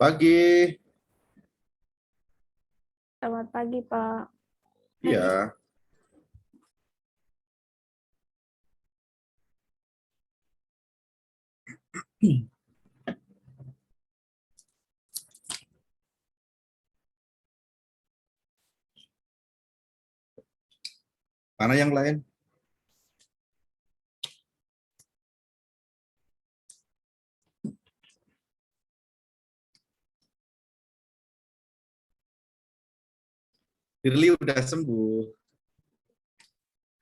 Pagi. Selamat pagi, Pak. Iya. Mana yang lain? Firly udah sembuh.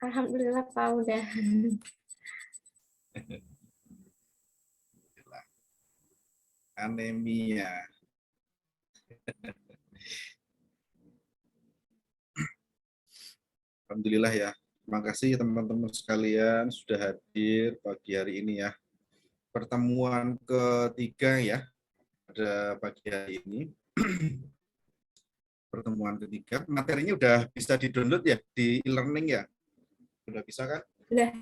Alhamdulillah, Pak, udah. Anemia. Alhamdulillah ya. Terima kasih teman-teman sekalian sudah hadir pagi hari ini ya. Pertemuan ketiga ya pada pagi hari ini. Pertemuan ketiga. Materinya udah bisa di-download ya di e-learning ya. Udah bisa kan? Udah.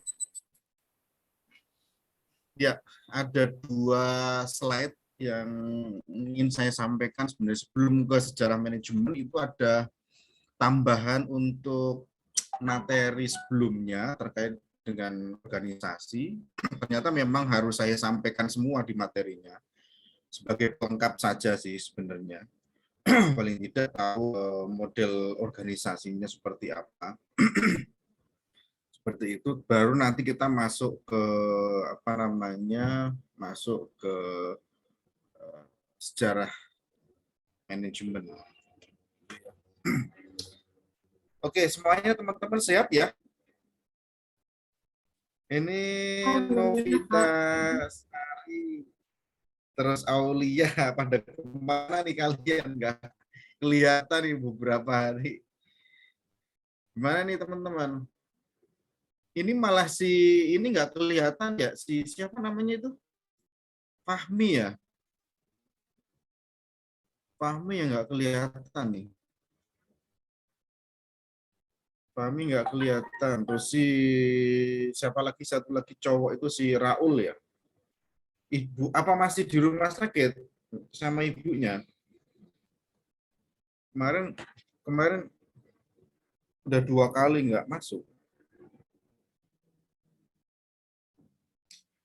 Ya, ada 2 slide yang ingin saya sampaikan sebenarnya sebelum ke sejarah manajemen. Itu ada tambahan untuk materi sebelumnya terkait dengan organisasi. Ternyata memang harus saya sampaikan semua di materinya sebagai pelengkap saja sih sebenarnya. Paling tidak tahu model organisasinya seperti apa. Seperti itu, baru nanti kita masuk ke masuk ke sejarah manajemen. Oke, semuanya teman-teman siap ya? Ini Novita Sari, terus Aulia, pada kemana nih kalian? Nggak kelihatan nih beberapa hari. Gimana nih teman-teman? Ini malah ini nggak kelihatan ya, siapa namanya itu? Fahmi ya? Fahmi yang nggak kelihatan nih. Fahmi nggak kelihatan. Terus siapa lagi, satu lagi cowok itu si Raul ya? Ibu apa masih di rumah sakit sama ibunya? Kemarin udah 2 kali nggak masuk.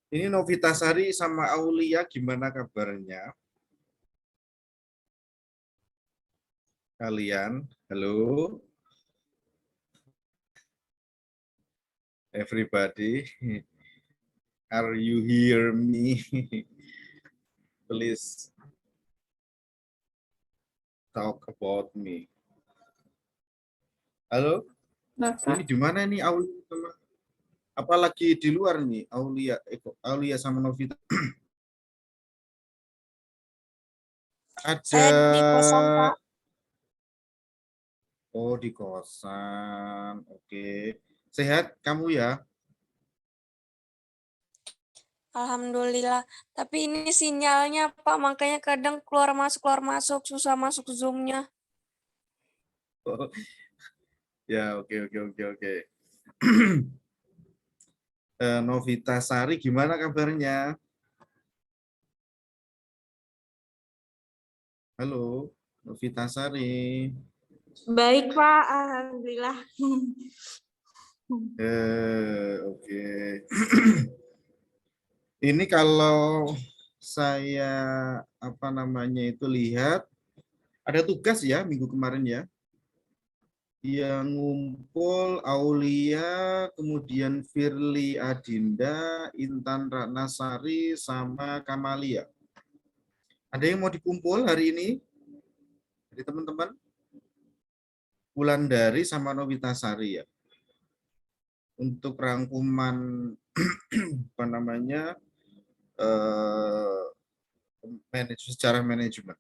Ini Novita Sari sama Aulia gimana kabarnya? Kalian, halo, everybody, are you hear me? Please talk about me. Halo, ini di mana nih Aulia sama? Apalagi di luar nih Aulia sama Novita. Ada. Saya di kosan, Pak. Oh, di kosan. Oke. Sehat kamu ya? Alhamdulillah. Tapi ini sinyalnya, Pak, makanya kadang keluar masuk, susah masuk Zoom-nya. Oh, ya, oke. Novita Sari gimana kabarnya? Halo, Novita Sari. Baik, Pak. Alhamdulillah. Oke. Ini kalau saya lihat ada tugas ya minggu kemarin ya. Yang ngumpul Aulia, kemudian Firly Adinda, Intan Ratnasari, sama Kamalia. Ada yang mau dikumpul hari ini? Dari teman-teman? Wulandari sama Novita Sari ya. Untuk rangkuman secara manajemen.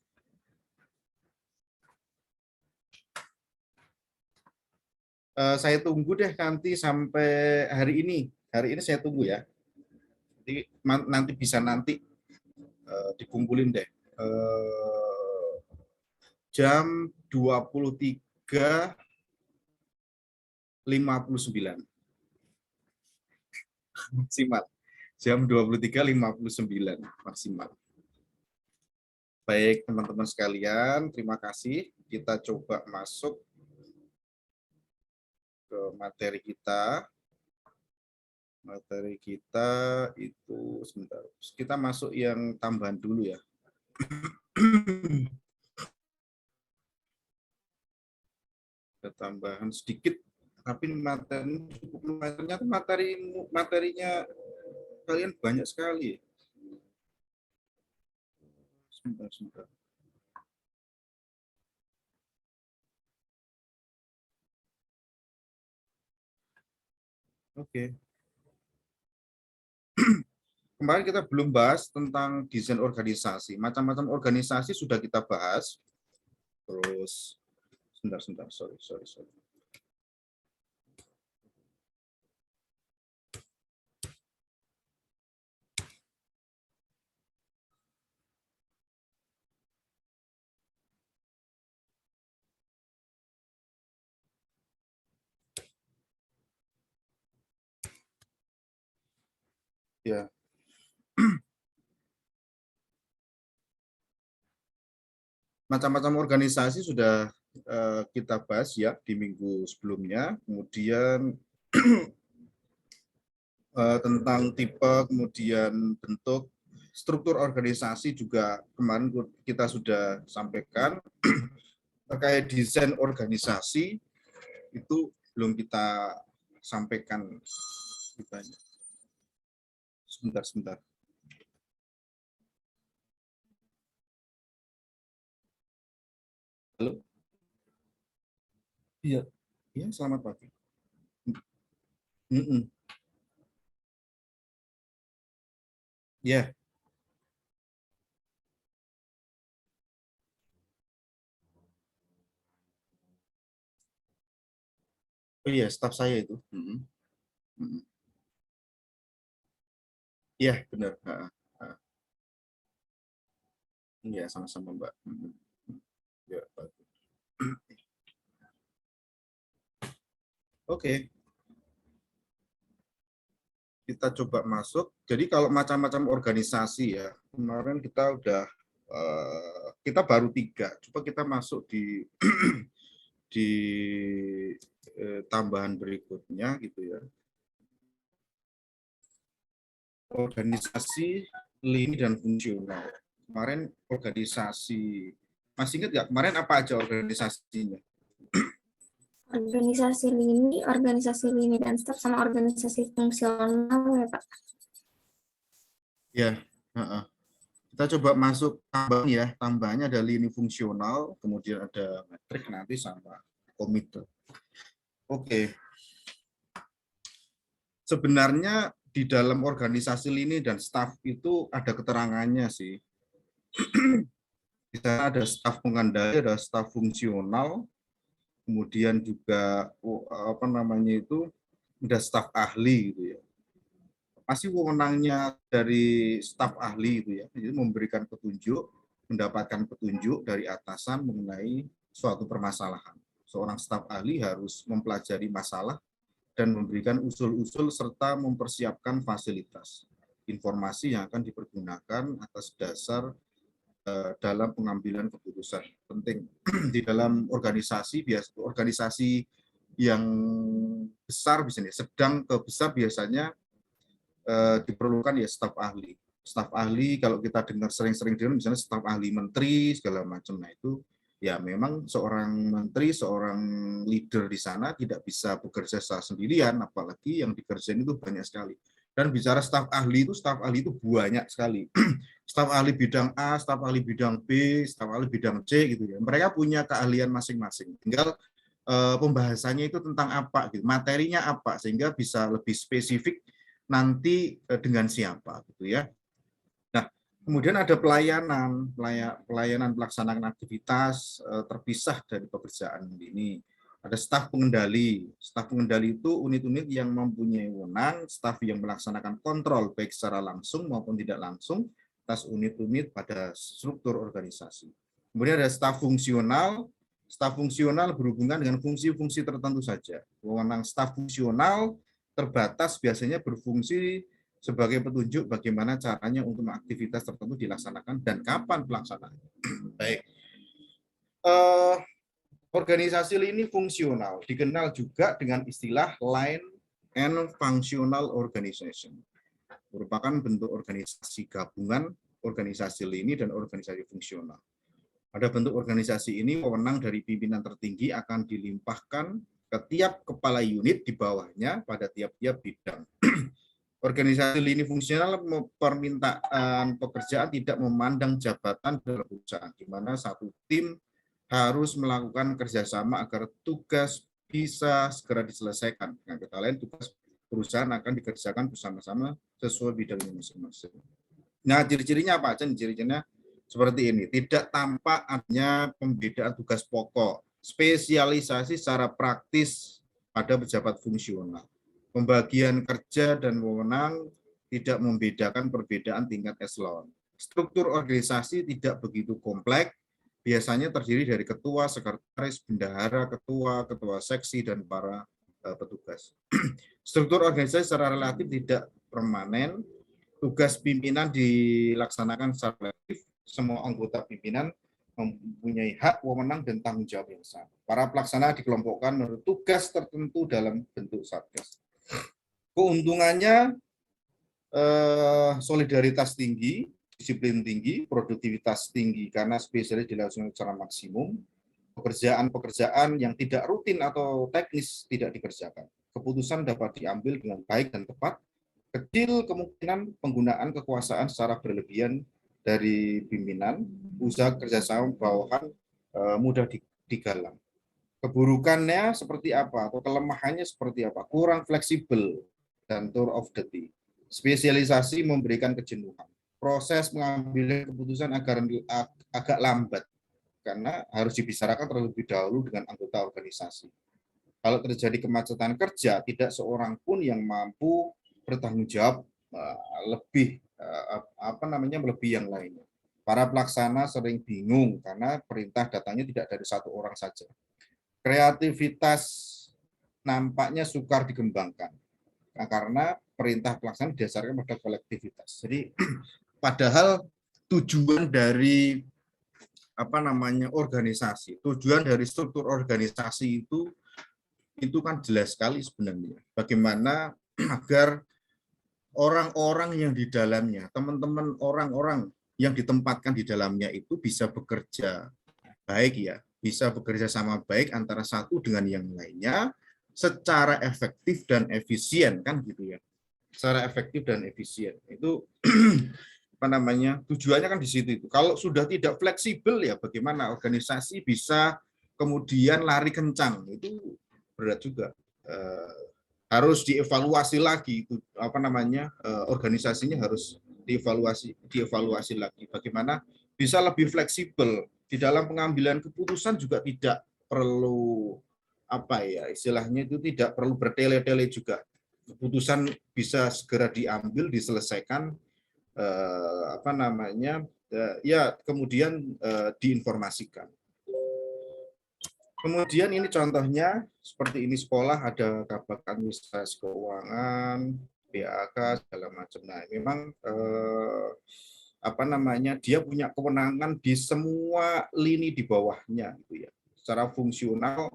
Saya tunggu deh nanti sampai hari ini. Hari ini saya tunggu ya. Jadi nanti bisa dikumpulin deh. Jam 23.59 maksimal. Jam 23.59 maksimal. Baik, teman-teman sekalian, terima kasih. Kita coba masuk ke materi kita. Materi kita itu sebentar. Kita masuk yang tambahan dulu ya. Ada tambahan sedikit, tapi materinya kalian banyak sekali. Sebentar. Oke. Kemarin kita belum bahas tentang desain organisasi. Macam-macam organisasi sudah kita bahas. Terus, sebentar. Sorry. Ya. Macam-macam organisasi sudah kita bahas ya di minggu sebelumnya. Kemudian tentang tipe, kemudian bentuk, struktur organisasi juga kemarin kita sudah sampaikan. Terkait desain organisasi itu belum kita sampaikan. Sebentar. Halo? Iya. Iya, selamat pagi. Ya. Oh iya, staf saya itu. Iya, benar. Iya, sama-sama, Mbak. Ya, bagus. Oke. Kita coba masuk. Jadi kalau macam-macam organisasi ya, kemarin kita udah kita baru 3. Coba kita masuk di di tambahan berikutnya gitu ya. Organisasi lini dan fungsional. Kemarin organisasi, masih ingat nggak kemarin apa aja organisasinya? Organisasi lini dan staf sama organisasi fungsional ya Pak. Ya, kita coba masuk tambahan ya. Tambahannya ada lini fungsional, kemudian ada metrik nanti sama komite. Oke. Sebenarnya di dalam organisasi lini dan staf itu ada keterangannya sih. Di sana ada staf pengendali, ada staf fungsional, kemudian juga ada staf ahli gitu ya. Masih wewenangnya dari staf ahli itu ya, jadi memberikan petunjuk, mendapatkan petunjuk dari atasan mengenai suatu permasalahan. Seorang staf ahli harus mempelajari masalah dan memberikan usul-usul serta mempersiapkan fasilitas informasi yang akan dipergunakan atas dasar dalam pengambilan keputusan penting di dalam organisasi. Organisasi yang besar misalnya, sedang ke besar biasanya diperlukan ya staf ahli. Staf ahli kalau kita dengar sering-sering dengar misalnya staf ahli menteri segala macam, nah itu ya memang seorang menteri, seorang leader di sana tidak bisa bekerja secara sendirian, apalagi yang dikerjain itu banyak sekali. Dan bicara staf ahli itu banyak sekali. Staf ahli bidang A, staf ahli bidang B, staf ahli bidang C gitu ya. Mereka punya keahlian masing-masing. Tinggal pembahasannya itu tentang apa gitu, materinya apa sehingga bisa lebih spesifik nanti dengan siapa gitu ya. Nah, kemudian ada pelayanan pelaksanaan aktivitas terpisah dari pekerjaan ini. Ada staf pengendali. Staf pengendali itu unit-unit yang mempunyai wewenang, staf yang melaksanakan kontrol baik secara langsung maupun tidak langsung atas unit-unit pada struktur organisasi. Kemudian ada staf fungsional. Staf fungsional berhubungan dengan fungsi-fungsi tertentu saja. Wewenang staf fungsional terbatas biasanya berfungsi sebagai petunjuk bagaimana caranya untuk aktivitas tertentu dilaksanakan dan kapan pelaksanaannya. Baik. Organisasi lini fungsional dikenal juga dengan istilah line and functional organization. Merupakan bentuk organisasi gabungan organisasi lini dan organisasi fungsional. Pada bentuk organisasi ini, wewenang dari pimpinan tertinggi akan dilimpahkan ke tiap kepala unit di bawahnya pada tiap-tiap bidang. Organisasi lini fungsional permintaan pekerjaan tidak memandang jabatan dalam perusahaan, di mana satu tim harus melakukan kerjasama agar tugas bisa segera diselesaikan. Dengan kata lain, tugas perusahaan akan dikerjakan bersama-sama sesuai bidangnya masing-masing. Nah, ciri-cirinya apa aja? Ciri-cirinya seperti ini. Tidak tampak adanya pembedaan tugas pokok, spesialisasi secara praktis pada pejabat fungsional. Pembagian kerja dan wewenang tidak membedakan perbedaan tingkat eselon. Struktur organisasi tidak begitu kompleks, biasanya terdiri dari ketua, sekretaris, bendahara, ketua, ketua seksi, dan para petugas. Struktur organisasi secara relatif tidak permanen, tugas pimpinan dilaksanakan secara kolektif, semua anggota pimpinan mempunyai hak, wewenang, dan tanggung jawab yang sama. Para pelaksana dikelompokkan menurut tugas tertentu dalam bentuk satgas. Keuntungannya solidaritas tinggi, disiplin tinggi, produktivitas tinggi karena spesialis dilakukan secara maksimum, pekerjaan-pekerjaan yang tidak rutin atau teknis tidak dikerjakan. Keputusan dapat diambil dengan baik dan tepat, kecil kemungkinan penggunaan kekuasaan secara berlebihan dari pimpinan, usaha kerjasama bawahan mudah digalang. Keburukannya seperti apa atau kelemahannya seperti apa? Kurang fleksibel dan tour of duty. Spesialisasi memberikan kejenuhan. Proses mengambil keputusan agak lambat karena harus dibicarakan terlebih dahulu dengan anggota organisasi. Kalau terjadi kemacetan kerja, tidak seorang pun yang mampu bertanggung jawab melebihi yang lainnya. Para pelaksana sering bingung karena perintah datangnya tidak dari satu orang saja. Kreativitas nampaknya sukar dikembangkan karena perintah pelaksana didasarkan pada kolektivitas. Jadi padahal tujuan dari organisasi, tujuan dari struktur organisasi itu kan jelas sekali sebenarnya. Bagaimana agar orang-orang yang di dalamnya, teman-teman orang-orang yang ditempatkan di dalamnya itu bisa bekerja baik ya, bisa bekerja sama baik antara satu dengan yang lainnya secara efektif dan efisien kan gitu ya. Secara efektif dan efisien. Itu tujuannya kan di situ itu. Kalau sudah tidak fleksibel ya bagaimana organisasi bisa kemudian lari kencang, itu berat juga. Harus dievaluasi lagi itu organisasinya harus dievaluasi lagi bagaimana bisa lebih fleksibel di dalam pengambilan keputusan, juga tidak perlu istilahnya itu tidak perlu bertele-tele juga. Keputusan bisa segera diambil, diselesaikan kemudian diinformasikan. Kemudian ini contohnya seperti ini, sekolah ada kabak administrasi keuangan, BAK segala macam. Nah, memang dia punya kewenangan di semua lini di bawahnya gitu ya. Secara fungsional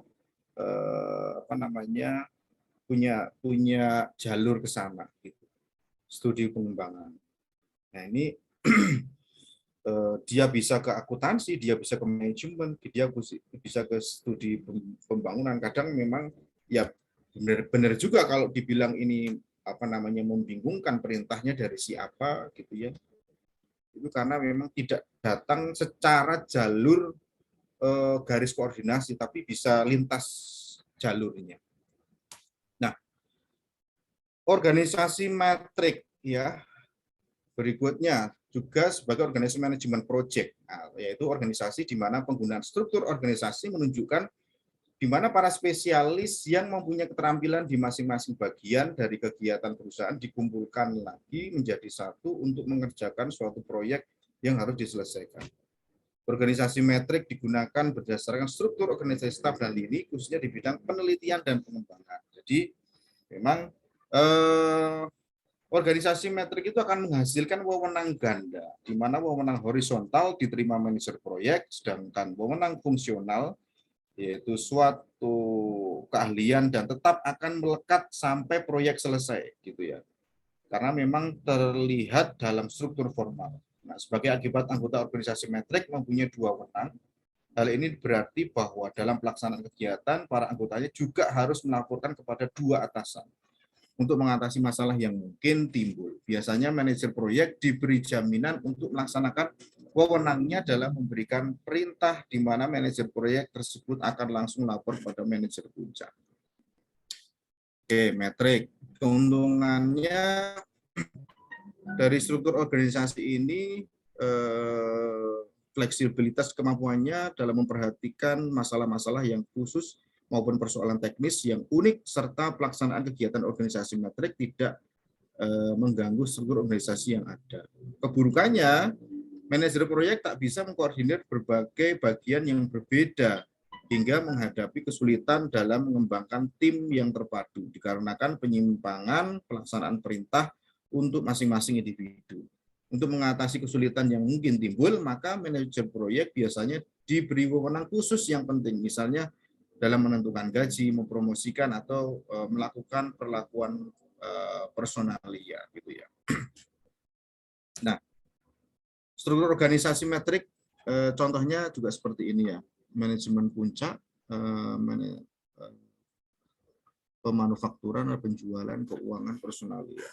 punya jalur ke sana gitu. Studi pengembangan. Nah, ini dia bisa ke akuntansi, dia bisa ke manajemen, dia bisa ke studi pembangunan. Kadang memang ya benar juga kalau dibilang ini membingungkan perintahnya dari siapa gitu ya. Itu karena memang tidak datang secara jalur garis koordinasi, tapi bisa lintas jalurnya. Nah, organisasi metrik ya berikutnya juga sebagai organisasi manajemen project, yaitu organisasi di mana penggunaan struktur organisasi menunjukkan di mana para spesialis yang mempunyai keterampilan di masing-masing bagian dari kegiatan perusahaan dikumpulkan lagi menjadi satu untuk mengerjakan suatu proyek yang harus diselesaikan. Organisasi metrik digunakan berdasarkan struktur organisasi staf dan lini, khususnya di bidang penelitian dan pengembangan. Jadi memang Organisasi metrik itu akan menghasilkan wewenang ganda, di mana wewenang horizontal diterima manajer proyek, sedangkan wewenang fungsional yaitu suatu keahlian dan tetap akan melekat sampai proyek selesai, gitu ya. Karena memang terlihat dalam struktur formal. Nah, sebagai akibat anggota organisasi metrik mempunyai dua wewenang. Hal ini berarti bahwa dalam pelaksanaan kegiatan, para anggotanya juga harus melaporkan kepada dua atasan untuk mengatasi masalah yang mungkin timbul. Biasanya manajer proyek diberi jaminan untuk melaksanakan wewenangnya dalam memberikan perintah di mana manajer proyek tersebut akan langsung lapor pada manajer puncak. Oke, metrik. Keuntungannya dari struktur organisasi ini fleksibilitas kemampuannya dalam memperhatikan masalah-masalah yang khusus maupun persoalan teknis yang unik serta pelaksanaan kegiatan organisasi metrik tidak mengganggu struktur organisasi yang ada. Keburukannya, manajer proyek tak bisa mengkoordinir berbagai bagian yang berbeda hingga menghadapi kesulitan dalam mengembangkan tim yang terpadu dikarenakan penyimpangan pelaksanaan perintah untuk masing-masing individu. Untuk mengatasi kesulitan yang mungkin timbul, maka manajer proyek biasanya diberi wewenang khusus yang penting, misalnya dalam menentukan gaji, mempromosikan atau melakukan perlakuan personalia, gitu ya. Nah, struktur organisasi metrik contohnya juga seperti ini ya, manajemen puncak, pemanufakturan, penjualan, keuangan, personalia.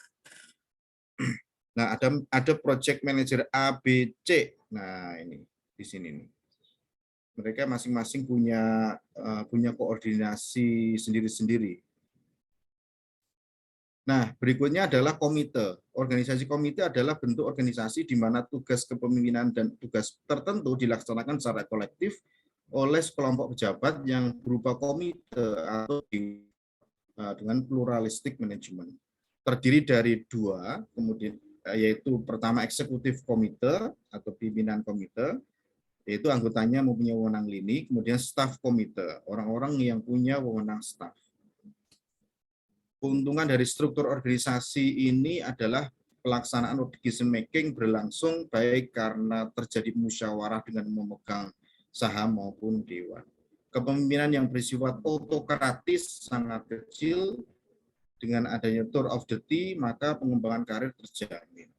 Nah, ada project manager A, B, C. Nah, ini di sini nih. Mereka masing-masing punya koordinasi sendiri-sendiri. Nah, berikutnya adalah komite. Organisasi komite adalah bentuk organisasi di mana tugas kepemimpinan dan tugas tertentu dilaksanakan secara kolektif oleh sekelompok pejabat yang berupa komite atau dengan pluralistik manajemen. Terdiri dari dua, kemudian yaitu pertama eksekutif komite atau pimpinan komite, yaitu anggotanya mempunyai wewenang lini, kemudian staf komite, orang-orang yang punya wewenang staf. Keuntungan dari struktur organisasi ini adalah pelaksanaan decision making berlangsung baik karena terjadi musyawarah dengan memegang saham maupun dewan. Kepemimpinan yang bersifat autokratis sangat kecil. Dengan adanya tour of duty, maka pengembangan karir terjamin.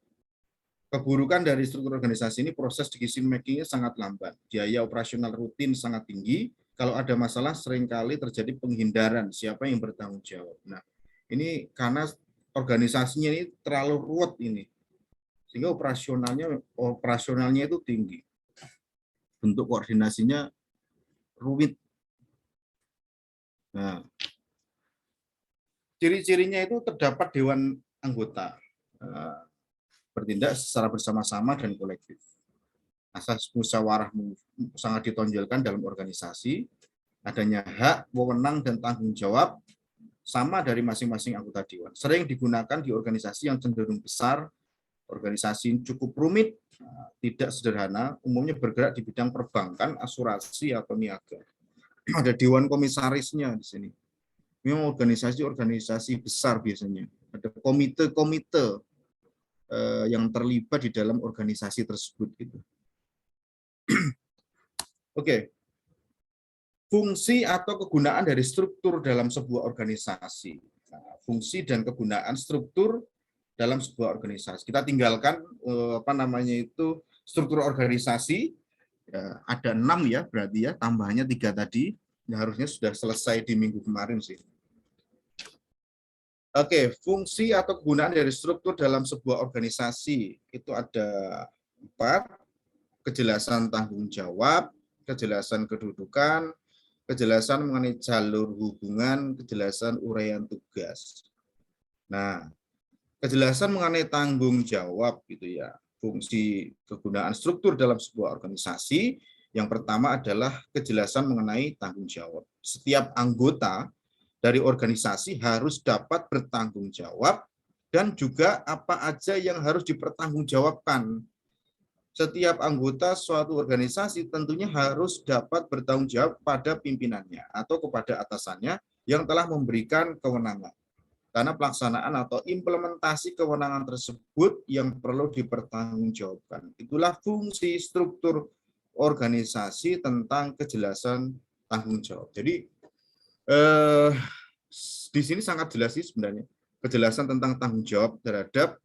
Keburukan dari struktur organisasi ini, proses decision making-nya sangat lambat. Biaya operasional rutin sangat tinggi. Kalau ada masalah, seringkali terjadi penghindaran siapa yang bertanggung jawab. Nah, ini karena organisasinya ini terlalu ruwet ini. Sehingga operasionalnya itu tinggi. Bentuk koordinasinya rumit. Nah, ciri-cirinya itu terdapat dewan anggota bertindak secara bersama-sama dan kolektif. Asas musyawarah sangat ditonjolkan dalam organisasi, adanya hak, wewenang, dan tanggung jawab sama dari masing-masing anggota dewan. Sering digunakan di organisasi yang cenderung besar, organisasi cukup rumit, tidak sederhana, umumnya bergerak di bidang perbankan, asuransi, atau niaga. Ada dewan komisarisnya di sini. Memang organisasi besar biasanya. Ada komite-komite yang terlibat di dalam organisasi tersebut. Gitu. Oke. Fungsi atau kegunaan dari struktur dalam sebuah organisasi. Nah, fungsi dan kegunaan struktur dalam sebuah organisasi. Kita tinggalkan struktur organisasi. Ya, ada 6 ya, berarti ya, tambahannya 3 tadi. Ya, harusnya sudah selesai di minggu kemarin sih. Oke, fungsi atau kegunaan dari struktur dalam sebuah organisasi itu ada 4, kejelasan tanggung jawab, kejelasan kedudukan, kejelasan mengenai jalur hubungan, kejelasan uraian tugas. Nah, kejelasan mengenai tanggung jawab gitu ya, fungsi kegunaan struktur dalam sebuah organisasi, yang pertama adalah kejelasan mengenai tanggung jawab. Setiap anggota dari organisasi harus dapat bertanggung jawab dan juga apa aja yang harus dipertanggungjawabkan. Setiap anggota suatu organisasi tentunya harus dapat bertanggung jawab pada pimpinannya atau kepada atasannya yang telah memberikan kewenangan. karena pelaksanaan atau implementasi kewenangan tersebut yang perlu dipertanggungjawabkan. Itulah fungsi struktur organisasi tentang kejelasan tanggung jawab. Jadi di sini sangat jelas sih sebenarnya kejelasan tentang tanggung jawab terhadap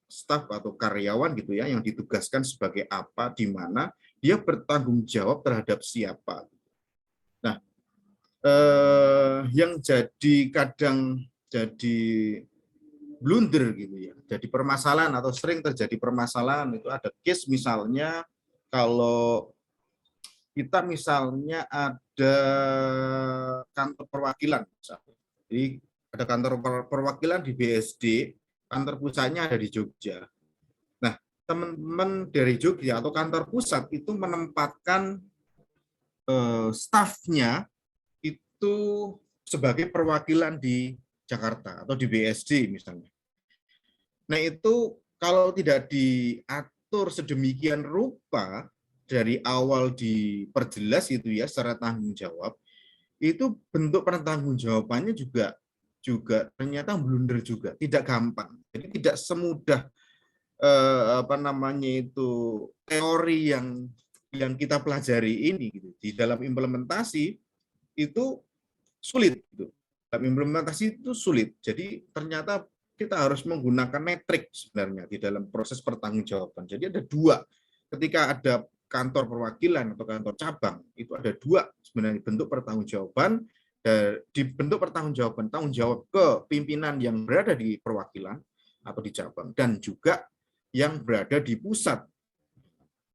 staf atau karyawan gitu ya, yang ditugaskan sebagai apa, di mana dia bertanggung jawab terhadap siapa. Nah, yang kadang jadi blunder gitu ya, jadi permasalahan atau sering terjadi permasalahan itu ada case misalnya kalau kita misalnya ada kantor perwakilan misalnya. Jadi ada kantor perwakilan di BSD, kantor pusatnya ada di Jogja. Nah, teman-teman dari Jogja atau kantor pusat itu menempatkan stafnya itu sebagai perwakilan di Jakarta atau di BSD misalnya. Nah, itu kalau tidak diatur sedemikian rupa dari awal diperjelas itu ya secara tanggung jawab, itu bentuk pertanggungjawabannya juga ternyata blunder juga, tidak gampang. Jadi tidak semudah teori yang kita pelajari ini gitu. Di dalam implementasi itu sulit gitu. Dalam implementasi itu sulit. Jadi ternyata kita harus menggunakan metrik sebenarnya di dalam proses pertanggungjawaban. Jadi ada dua. Ketika ada kantor perwakilan atau kantor cabang, itu ada dua sebenarnya bentuk pertanggungjawaban. Di bentuk pertanggungjawaban, tanggung jawab ke pimpinan yang berada di perwakilan atau di cabang, dan juga yang berada di pusat,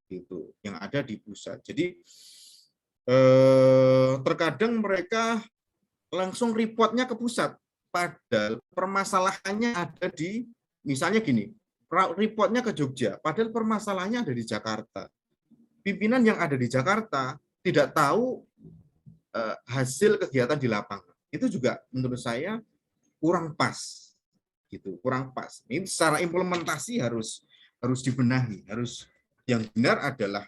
gitu, yang ada di pusat. Jadi terkadang mereka langsung reportnya ke pusat, padahal permasalahannya ada di, misalnya gini, reportnya ke Jogja, padahal permasalahannya ada di Jakarta. Pimpinan yang ada di Jakarta tidak tahu hasil kegiatan di lapangan. Itu juga menurut saya kurang pas, gitu, kurang pas. Ini secara implementasi harus dibenahi. Harus yang benar adalah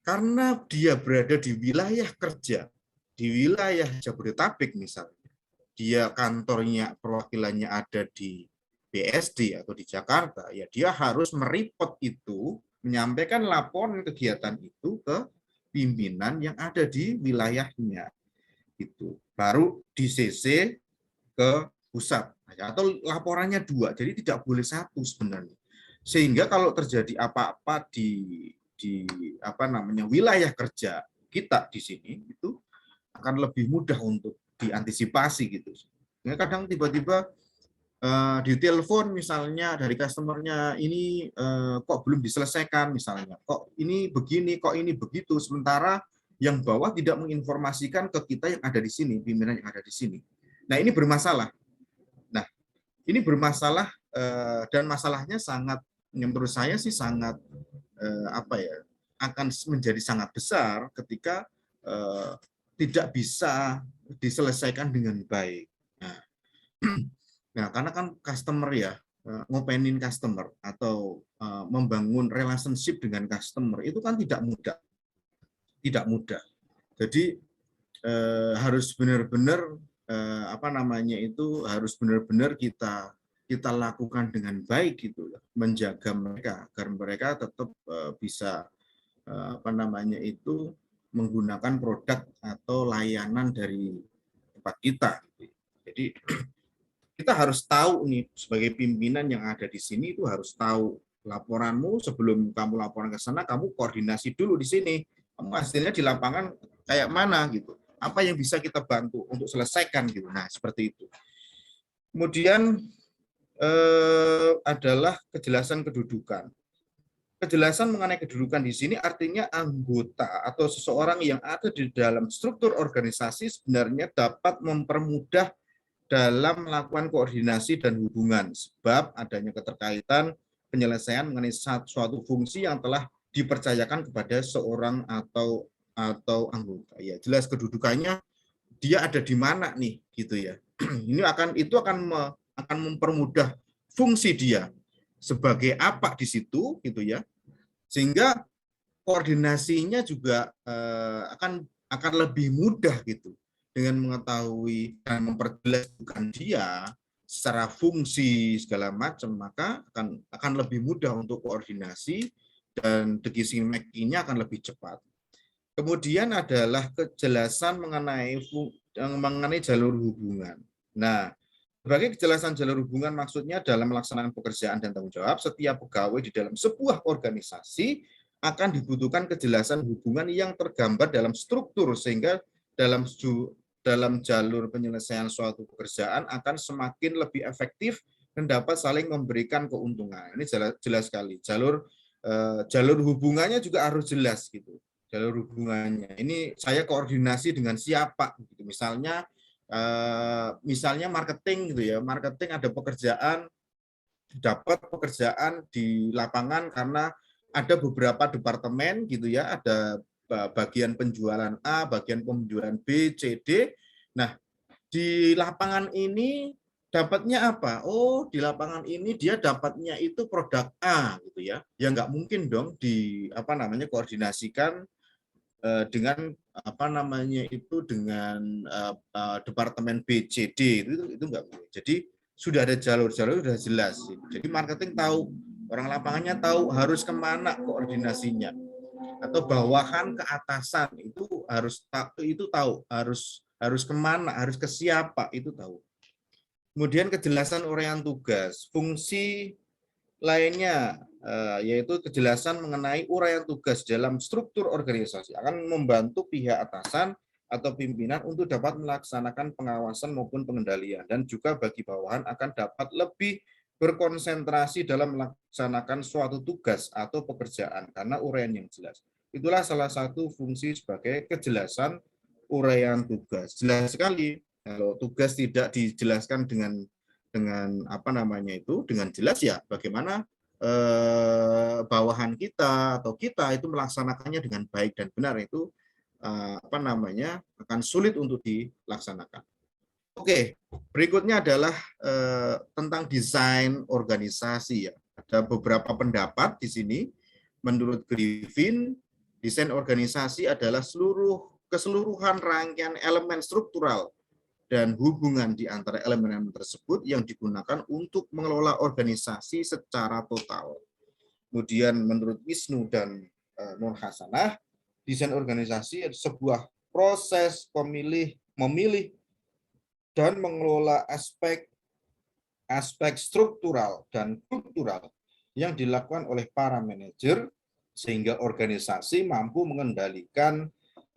karena dia berada di wilayah kerja, di wilayah Jabodetabek misalnya, dia kantornya perwakilannya ada di BSD atau di Jakarta, ya dia harus mereport itu, menyampaikan laporan kegiatan itu ke pimpinan yang ada di wilayahnya, itu baru di CC ke pusat atau laporannya dua, jadi tidak boleh satu sebenarnya, sehingga kalau terjadi apa-apa di wilayah kerja kita di sini itu akan lebih mudah untuk diantisipasi gitu. Kadang tiba-tiba di telepon misalnya dari customernya, ini kok belum diselesaikan misalnya, kok ini begini, kok ini begitu, sementara yang bawah tidak menginformasikan ke kita yang ada di sini, pimpinan yang ada di sini. Nah, ini bermasalah. Nah, ini bermasalah dan masalahnya sangat, menurut saya sih sangat akan menjadi sangat besar ketika tidak bisa diselesaikan dengan baik. Nah, karena kan customer ya, ngopenin customer atau membangun relationship dengan customer itu kan tidak mudah. Tidak mudah. Jadi harus benar-benar harus benar-benar kita lakukan dengan baik gitu, menjaga mereka agar mereka tetap bisa menggunakan produk atau layanan dari tempat kita. Jadi kita harus tahu nih, sebagai pimpinan yang ada di sini itu harus tahu laporanmu sebelum kamu laporan ke sana, kamu koordinasi dulu di sini. Kamu hasilnya di lapangan kayak mana gitu. Apa yang bisa kita bantu untuk selesaikan gitu. Nah, seperti itu. Kemudian adalah kejelasan kedudukan. Kejelasan mengenai kedudukan di sini artinya anggota atau seseorang yang ada di dalam struktur organisasi sebenarnya dapat mempermudah dalam melakukan koordinasi dan hubungan, sebab adanya keterkaitan penyelesaian mengenai suatu fungsi yang telah dipercayakan kepada seorang atau anggota. Ya, jelas kedudukannya, dia ada di mana nih, gitu ya. Itu akan mempermudah fungsi dia sebagai apa di situ, gitu ya, sehingga koordinasinya juga akan lebih mudah gitu, dengan mengetahui dan memperjelas bukan dia secara fungsi segala macam, maka akan lebih mudah untuk koordinasi dan decision making-nya akan lebih cepat. Kemudian adalah kejelasan mengenai jalur hubungan. Nah, sebagai kejelasan jalur hubungan maksudnya dalam melaksanakan pekerjaan dan tanggung jawab, setiap pegawai di dalam sebuah organisasi akan dibutuhkan kejelasan hubungan yang tergambar dalam struktur, sehingga dalam jalur penyelesaian suatu pekerjaan akan semakin lebih efektif dan dapat saling memberikan keuntungan. Ini jelas sekali. Jalur hubungannya juga harus jelas gitu. Jalur hubungannya. Ini saya koordinasi dengan siapa gitu. Misalnya marketing gitu ya. Marketing ada dapat pekerjaan di lapangan karena ada beberapa departemen gitu ya, ada bagian penjualan A, bagian penjualan B, C, D. Nah, di lapangan ini dapatnya apa? Oh, di lapangan ini dia dapatnya itu produk A gitu ya. Ya nggak mungkin dong koordinasikan dengan departemen B, C, D itu nggak boleh. Jadi sudah ada jalur-jalur sudah jelas. Jadi marketing tahu, orang lapangannya tahu harus kemana koordinasinya, atau bawahan ke atasan itu tahu harus kemana, harus ke siapa itu tahu. Kemudian kejelasan uraian tugas, fungsi lainnya yaitu kejelasan mengenai uraian tugas dalam struktur organisasi akan membantu pihak atasan atau pimpinan untuk dapat melaksanakan pengawasan maupun pengendalian, dan juga bagi bawahan akan dapat lebih berkonsentrasi dalam melaksanakan suatu tugas atau pekerjaan karena uraian yang jelas. Itulah salah satu fungsi sebagai kejelasan uraian tugas. Jelas sekali kalau tugas tidak dijelaskan dengan dengan jelas, ya bagaimana bawahan kita atau kita itu melaksanakannya dengan baik dan benar, itu akan sulit untuk dilaksanakan. Oke, berikutnya adalah tentang desain organisasi ya. Ada beberapa pendapat di sini. Menurut Griffin, desain organisasi adalah keseluruhan rangkaian elemen struktural dan hubungan di antara elemen-elemen tersebut yang digunakan untuk mengelola organisasi secara total. Kemudian menurut Wisnu dan Nur Hasanah, desain organisasi adalah sebuah proses memilih dan mengelola aspek struktural dan kultural yang dilakukan oleh para manajer sehingga organisasi mampu mengendalikan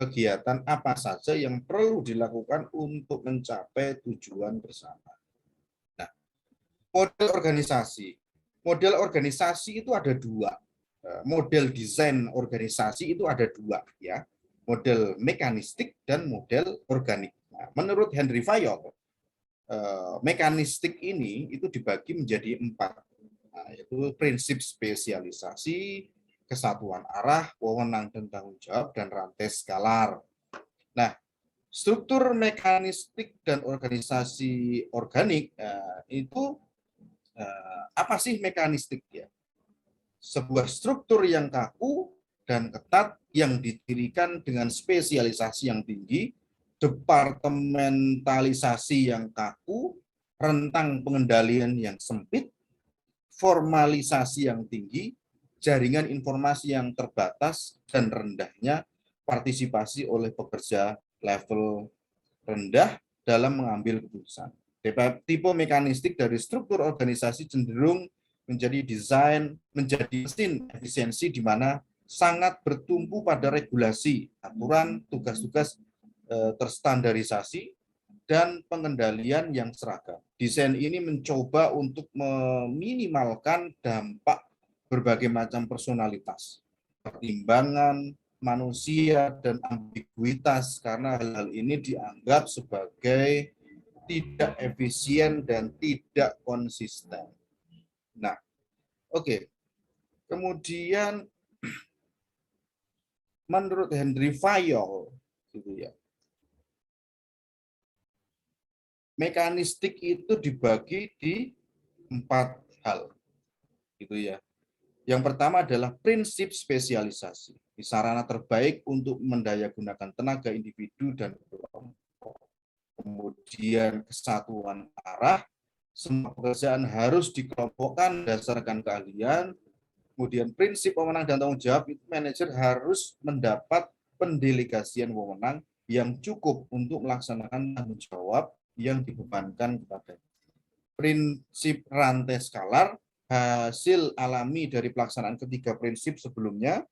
kegiatan apa saja yang perlu dilakukan untuk mencapai tujuan bersama. Nah, model organisasi itu ada dua. Model desain organisasi itu ada dua, ya. Model mekanistik dan model organik. Nah, menurut Henry Fayol, mekanistik ini itu dibagi menjadi 4, yaitu prinsip spesialisasi, kesatuan arah, wewenang dan tanggung jawab, dan rantai skalar. Nah, struktur mekanistik dan organisasi organik itu apa sih mekanistik ya? Sebuah struktur yang kaku dan ketat yang didirikan dengan spesialisasi yang tinggi, departementalisasi yang kaku, rentang pengendalian yang sempit, formalisasi yang tinggi, jaringan informasi yang terbatas, dan rendahnya partisipasi oleh pekerja level rendah dalam mengambil keputusan. Tipe mekanistik dari struktur organisasi cenderung menjadi mesin efisiensi di mana sangat bertumpu pada regulasi, aturan, tugas-tugas terstandarisasi, dan pengendalian yang seragam. Desain ini mencoba untuk meminimalkan dampak berbagai macam personalitas, pertimbangan manusia, dan ambiguitas, karena hal-hal ini dianggap sebagai tidak efisien dan tidak konsisten. Nah, oke. Kemudian menurut Henry Fayol, gitu ya, mekanistik itu dibagi di 4 hal, gitu ya. Yang pertama adalah prinsip spesialisasi, sarana terbaik untuk mendayagunakan tenaga individu dan kelompok. Kemudian kesatuan arah, semua pekerjaan harus dikelompokkan berdasarkan keahlian. Kemudian prinsip wewenang dan tanggung jawab itu manajer harus mendapat pendelegasian wewenang yang cukup untuk melaksanakan tanggung jawab yang dibebankan kepada. Prinsip rantai skalar hasil alami dari pelaksanaan ketiga prinsip sebelumnya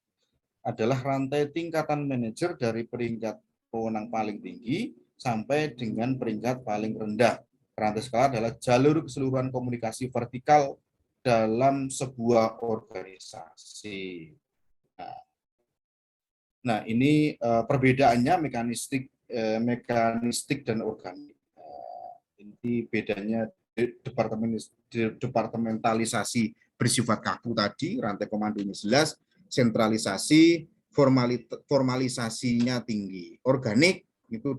adalah rantai tingkatan manajer dari peringkat wewenang paling tinggi sampai dengan peringkat paling rendah. Rantai skalar adalah jalur keseluruhan komunikasi vertikal dalam sebuah organisasi. Nah ini perbedaannya mekanistik dan organik. Ini bedanya departementalisasi bersifat kaku tadi, rantai komando ini jelas, sentralisasi, formalisasinya tinggi. Organik itu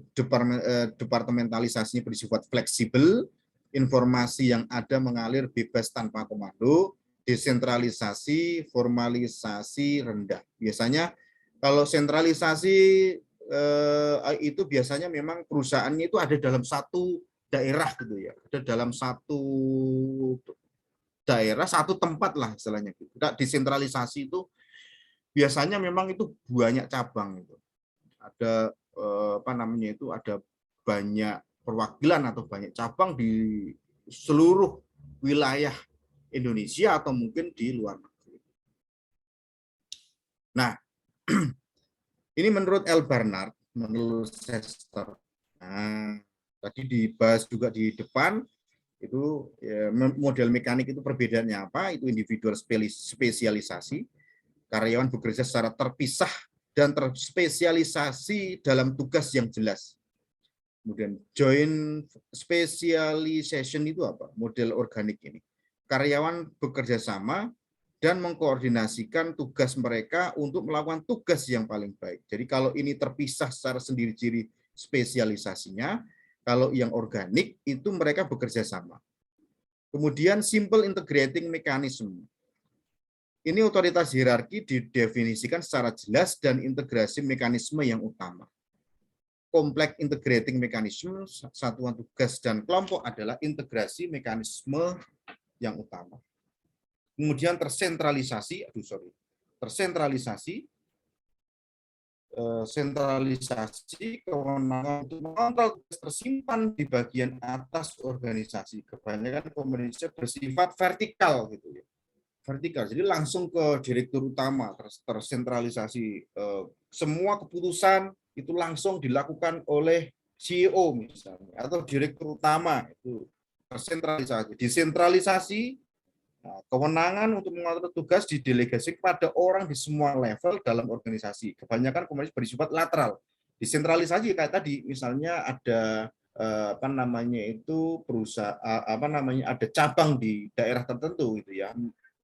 departementalisasinya bersifat fleksibel, informasi yang ada mengalir bebas tanpa komando, desentralisasi, formalisasi rendah. Biasanya kalau sentralisasi itu biasanya memang perusahaannya itu ada dalam satu daerah gitu ya, ada dalam satu daerah, satu tempat lah istilahnya gitu. Desentralisasi itu biasanya memang itu banyak cabang itu. Ada apa namanya itu, ada banyak perwakilan atau banyak cabang di seluruh wilayah Indonesia atau mungkin di luar negeri. Nah, ini menurut L. Barnard, menurut Sester. Nah, tadi dibahas juga di depan, itu ya, model mekanik itu perbedaannya apa? Itu individual spesialisasi, karyawan bekerja secara terpisah dan terspesialisasi dalam tugas yang jelas. Kemudian joint specialization itu apa? Model organik ini. Karyawan bekerja sama dan mengkoordinasikan tugas mereka untuk melakukan tugas yang paling baik. Jadi kalau ini terpisah secara sendiri-sendiri spesialisasinya, kalau yang organik itu mereka bekerja sama. Kemudian simple integrating mechanism. Ini otoritas hierarki didefinisikan secara jelas dan integrasi mekanisme yang utama. Kompleks integrating mechanism, satuan tugas dan kelompok adalah integrasi mekanisme yang utama. Kemudian tersentralisasi, sentralisasi kewenangan untuk mengontrol tugas tersimpan di bagian atas organisasi. Kebanyakan komunikasi bersifat vertikal gitu ya. Vertikal, jadi langsung ke direktur utama, tersentralisasi. Semua keputusan itu langsung dilakukan oleh CEO misalnya, atau direktur utama, itu tersentralisasi. Desentralisasi, nah, kewenangan untuk mengatur tugas didelegasi kepada orang di semua level dalam organisasi. Kebanyakan komunikasi bersifat lateral. Desentralisasi kayak tadi, misalnya ada apa namanya itu perusahaan, apa namanya, ada cabang di daerah tertentu gitu ya.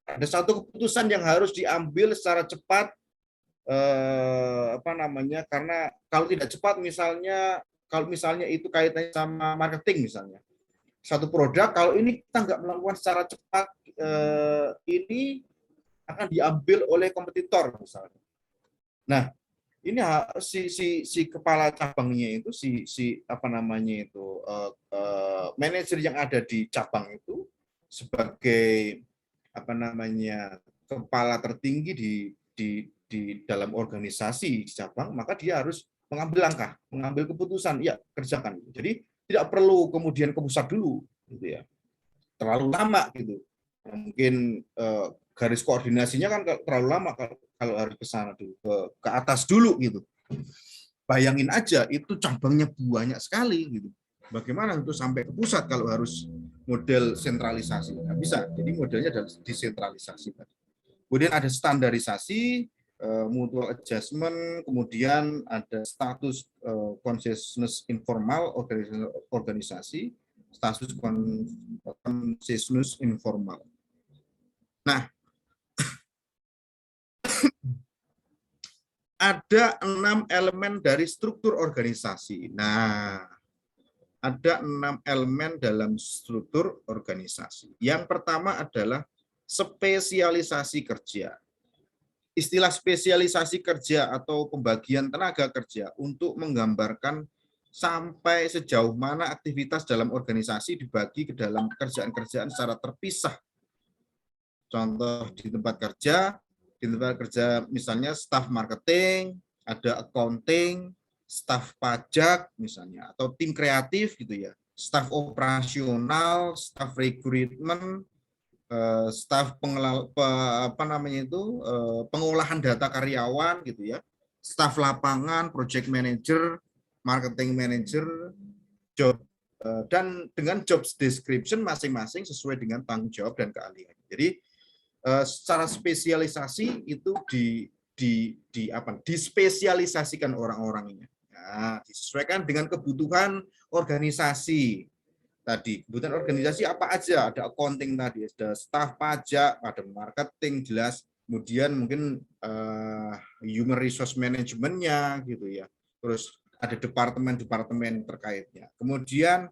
Ada satu keputusan yang harus diambil secara cepat, apa namanya, karena kalau tidak cepat misalnya, kalau misalnya itu kaitannya sama marketing misalnya, satu produk kalau ini kita nggak melakukan secara cepat, ini akan diambil oleh kompetitor misalnya. Nah, ini si kepala cabangnya itu, si apa namanya itu, manajer yang ada di cabang itu sebagai apa namanya kepala tertinggi di dalam organisasi di cabang, maka dia harus mengambil langkah, mengambil keputusan, ya kerjakan. Jadi tidak perlu kemudian ke pusat dulu, gitu ya, terlalu lama gitu. Mungkin garis koordinasinya kan terlalu lama kalau harus ke sana dulu, ke atas dulu gitu. Bayangin aja itu cabangnya banyak sekali gitu. Bagaimana untuk sampai ke pusat kalau harus model sentralisasi? Nggak bisa. Jadi modelnya adalah desentralisasi. Kemudian ada standarisasi, mutual adjustment, kemudian ada status consciousness informal organisasi, status consciousness informal. Nah, ada 6 elemen dari struktur organisasi. Nah, ada 6 elemen dalam struktur organisasi. Yang pertama adalah spesialisasi kerja. Istilah spesialisasi kerja atau pembagian tenaga kerja untuk menggambarkan sampai sejauh mana aktivitas dalam organisasi dibagi ke dalam kerjaan-kerjaan secara terpisah. Contoh di tempat kerja misalnya staf marketing, ada accounting, staf pajak misalnya, atau tim kreatif gitu ya, staf operasional, staf recruitment, staf pengolahan data karyawan gitu ya, staf lapangan, project manager, marketing manager, job dan dengan job description masing-masing sesuai dengan tanggung jawab dan keahlian. Jadi secara spesialisasi itu dispesialisasikan orang-orangnya. Nah, disesuaikan dengan kebutuhan organisasi. Tadi kebutuhan organisasi apa aja, ada accounting tadi, ada staf pajak, ada marketing jelas, kemudian mungkin human resource manajemennya gitu ya, terus ada departemen-departemen terkaitnya, kemudian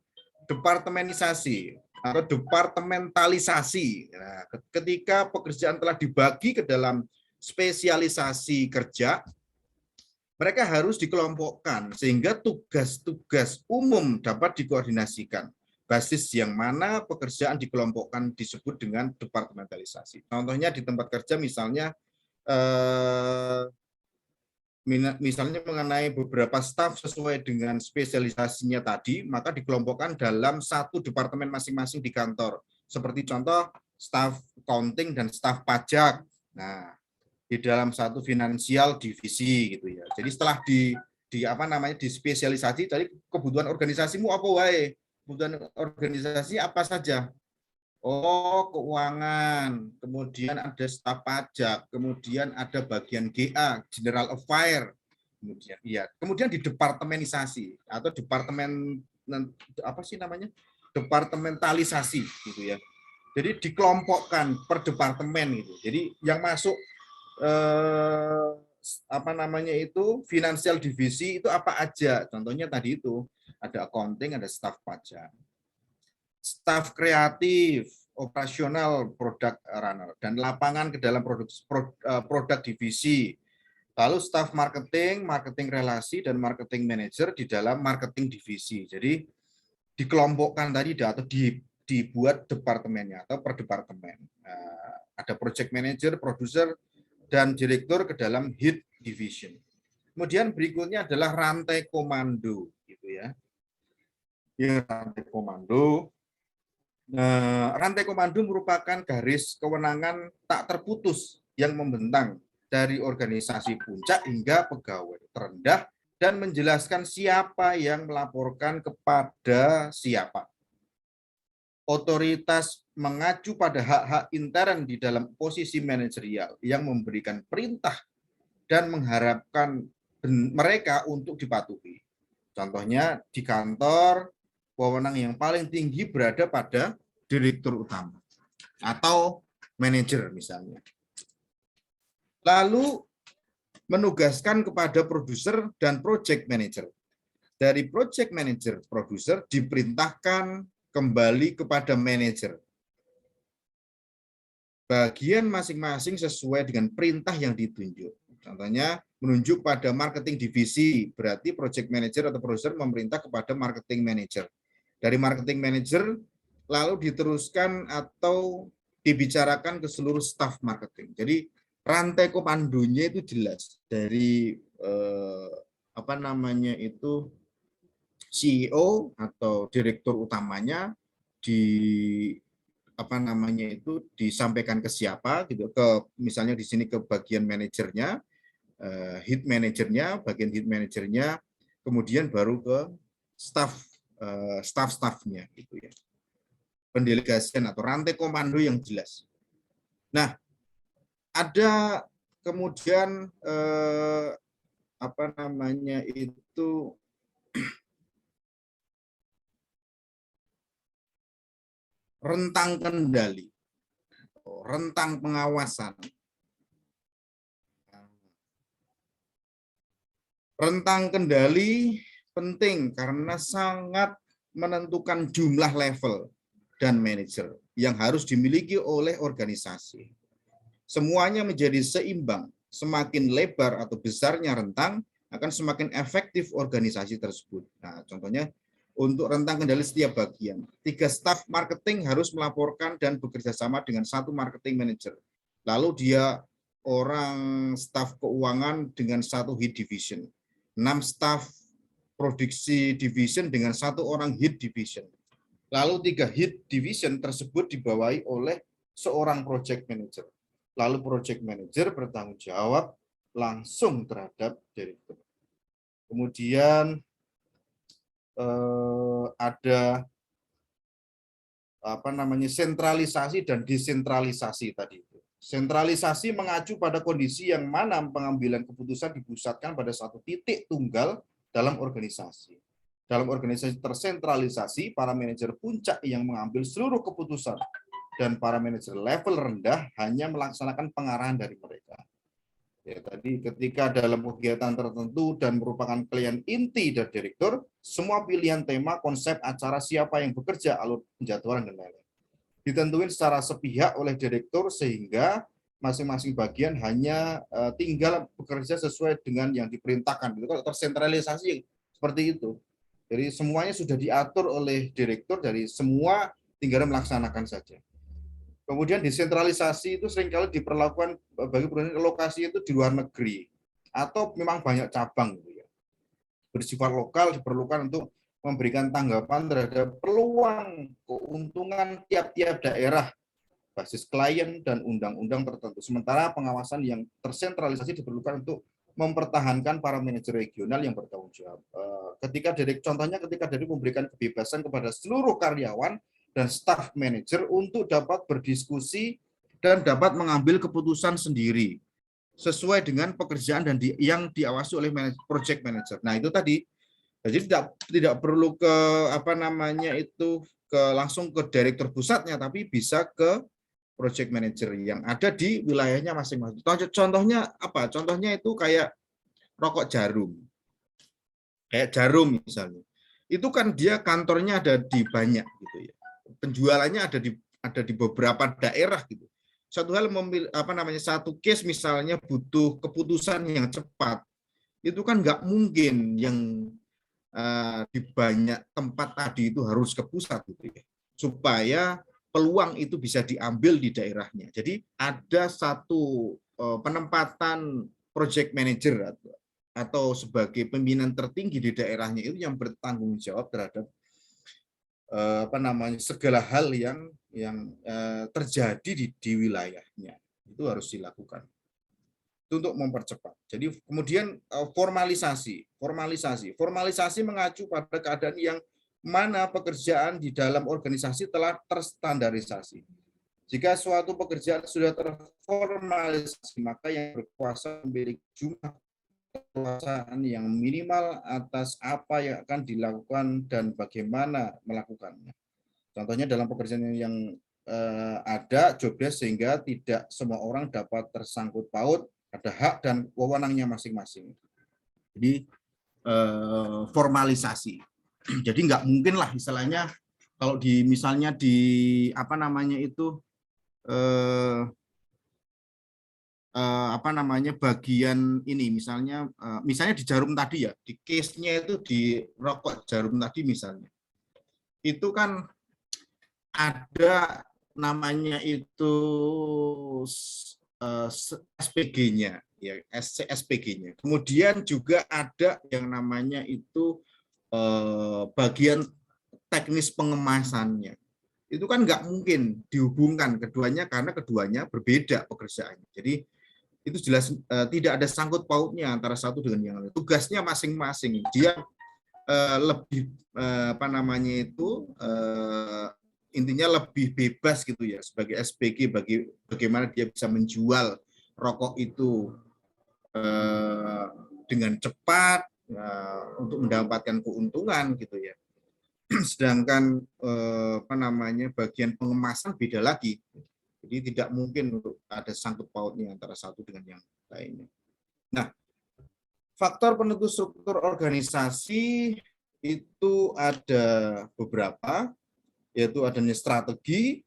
departemenisasi atau departementalisasi. Nah, ketika pekerjaan telah dibagi ke dalam spesialisasi kerja, mereka harus dikelompokkan sehingga tugas-tugas umum dapat dikoordinasikan. Basis yang mana pekerjaan dikelompokkan disebut dengan departementalisasi. Contohnya di tempat kerja misalnya mengenai beberapa staf sesuai dengan spesialisasinya tadi, maka dikelompokkan dalam satu departemen masing-masing di kantor. Seperti contoh staf accounting dan staf pajak. Nah, di dalam satu finansial divisi gitu ya. Jadi setelah di spesialisasi tadi kebutuhan organisasimu apa wae? Kebutuhan organisasi apa saja? Oh, keuangan, kemudian ada staf pajak, kemudian ada bagian GA, General Affair, kemudian di departemenisasi atau departemen departementalisasi gitu ya. Jadi dikelompokkan per departemen gitu. Jadi yang masuk financial divisi itu apa aja? Contohnya tadi itu ada accounting, ada staf pajak, staf kreatif, operasional, product runner, dan lapangan ke dalam produk divisi. Lalu staf marketing, marketing relasi, dan marketing manager di dalam marketing divisi. Jadi dikelompokkan tadi atau dibuat departemennya atau per departemen. Ada project manager, produser, dan direktur ke dalam hit division. Kemudian berikutnya adalah rantai komando, gitu ya. Rantai komando. Rantai komando merupakan garis kewenangan tak terputus yang membentang dari organisasi puncak hingga pegawai terendah dan menjelaskan siapa yang melaporkan kepada siapa. Otoritas mengacu pada hak-hak intern di dalam posisi manajerial yang memberikan perintah dan mengharapkan mereka untuk dipatuhi. Contohnya di kantor, wewenang yang paling tinggi berada pada direktur utama atau manajer misalnya. Lalu menugaskan kepada produser dan project manager. Dari project manager, produser diperintahkan kembali kepada manajer. Bagian masing-masing sesuai dengan perintah yang ditunjuk. Contohnya menunjuk pada marketing divisi, berarti project manager atau produser memerintah kepada marketing manager. Dari marketing manager lalu diteruskan atau dibicarakan ke seluruh staf marketing. Jadi rantai komandonya itu jelas dari CEO atau direktur utamanya disampaikan ke siapa gitu, ke misalnya di sini ke bagian manajernya, hit manajernya, bagian hit manajernya, kemudian baru ke staff-staffnya gitu ya. Pendelegasian atau rantai komando yang jelas. Nah, ada kemudian rentang kendali, rentang pengawasan. Rentang kendali penting karena sangat menentukan jumlah level dan manajer yang harus dimiliki oleh organisasi. Semuanya menjadi seimbang. Semakin lebar atau besarnya rentang akan semakin efektif organisasi tersebut. Nah, contohnya untuk rentang kendali setiap bagian. 3 staf marketing harus melaporkan dan bekerja sama dengan 1 marketing manager. Lalu dia orang staf keuangan dengan 1 head division. 6 staf produksi division dengan 1 orang head division. Lalu 3 head division tersebut dibawahi oleh seorang project manager. Lalu project manager bertanggung jawab langsung terhadap direktur. Kemudian ada sentralisasi dan desentralisasi tadi itu. Sentralisasi mengacu pada kondisi yang mana pengambilan keputusan dipusatkan pada satu titik tunggal dalam organisasi. Dalam organisasi tersentralisasi, para manajer puncak yang mengambil seluruh keputusan dan para manajer level rendah hanya melaksanakan pengarahan dari mereka. Ya, tadi ketika dalam kegiatan tertentu dan merupakan klien inti dari direktur, semua pilihan tema, konsep, acara, siapa yang bekerja, alur penjadwalan dan lain-lain ditentuin secara sepihak oleh direktur sehingga masing-masing bagian hanya tinggal bekerja sesuai dengan yang diperintahkan. Itu kalau tersentralisasi seperti itu. Jadi semuanya sudah diatur oleh direktur, dari semua tinggal melaksanakan saja. Kemudian desentralisasi itu seringkali diperlakukan bagi perusahaan lokasi itu di luar negeri atau memang banyak cabang, bersifat lokal, diperlukan untuk memberikan tanggapan terhadap peluang keuntungan tiap-tiap daerah, basis klien dan undang-undang tertentu. Sementara pengawasan yang tersentralisasi diperlukan untuk mempertahankan para manajer regional yang bertanggung jawab. Contohnya ketika dari memberikan kebebasan kepada seluruh karyawan dan staf manajer untuk dapat berdiskusi dan dapat mengambil keputusan sendiri sesuai dengan pekerjaan dan yang diawasi oleh project manager. Nah, itu tadi. Jadi tidak perlu ke langsung ke direktur pusatnya, tapi bisa ke project manager yang ada di wilayahnya masing-masing. Contohnya apa? Contohnya itu kayak rokok jarum. Kayak jarum misalnya. Itu kan dia kantornya ada di banyak gitu ya. Penjualannya ada di beberapa daerah gitu. Satu hal satu case misalnya butuh keputusan yang cepat. Itu kan nggak mungkin yang di banyak tempat tadi itu harus ke pusat gitu ya. Supaya peluang itu bisa diambil di daerahnya. Jadi ada satu penempatan project manager atau sebagai pimpinan tertinggi di daerahnya itu yang bertanggung jawab terhadap segala hal yang terjadi di wilayahnya. Itu harus dilakukan untuk mempercepat. Jadi kemudian formalisasi mengacu pada keadaan yang mana pekerjaan di dalam organisasi telah terstandarisasi. Jika suatu pekerjaan sudah terformalisasi, maka yang berkuasa memiliki jumlah kekuasaan yang minimal atas apa yang akan dilakukan dan bagaimana melakukannya. Contohnya dalam pekerjaan yang ada job desk sehingga tidak semua orang dapat tersangkut paut, ada hak dan wewenangnya masing-masing. Jadi formalisasi. Jadi nggak mungkin lah istilahnya kalau misalnya di bagian ini misalnya di jarum tadi ya, di case-nya itu di rokok jarum tadi misalnya. Itu kan ada namanya itu SPG-nya, ya SPG-nya. Kemudian juga ada yang namanya itu bagian teknis pengemasannya. Itu kan nggak mungkin dihubungkan keduanya karena keduanya berbeda pekerjaannya. Jadi itu jelas tidak ada sangkut pautnya antara satu dengan yang lain. Tugasnya masing-masing. Dia lebih intinya lebih bebas gitu ya sebagai SPG bagaimana dia bisa menjual rokok itu dengan cepat untuk mendapatkan keuntungan gitu ya. Sedangkan bagian pengemasan beda lagi. Jadi tidak mungkin untuk ada sangkut pautnya antara satu dengan yang lainnya. Nah, faktor penentu struktur organisasi itu ada beberapa, yaitu adanya strategi,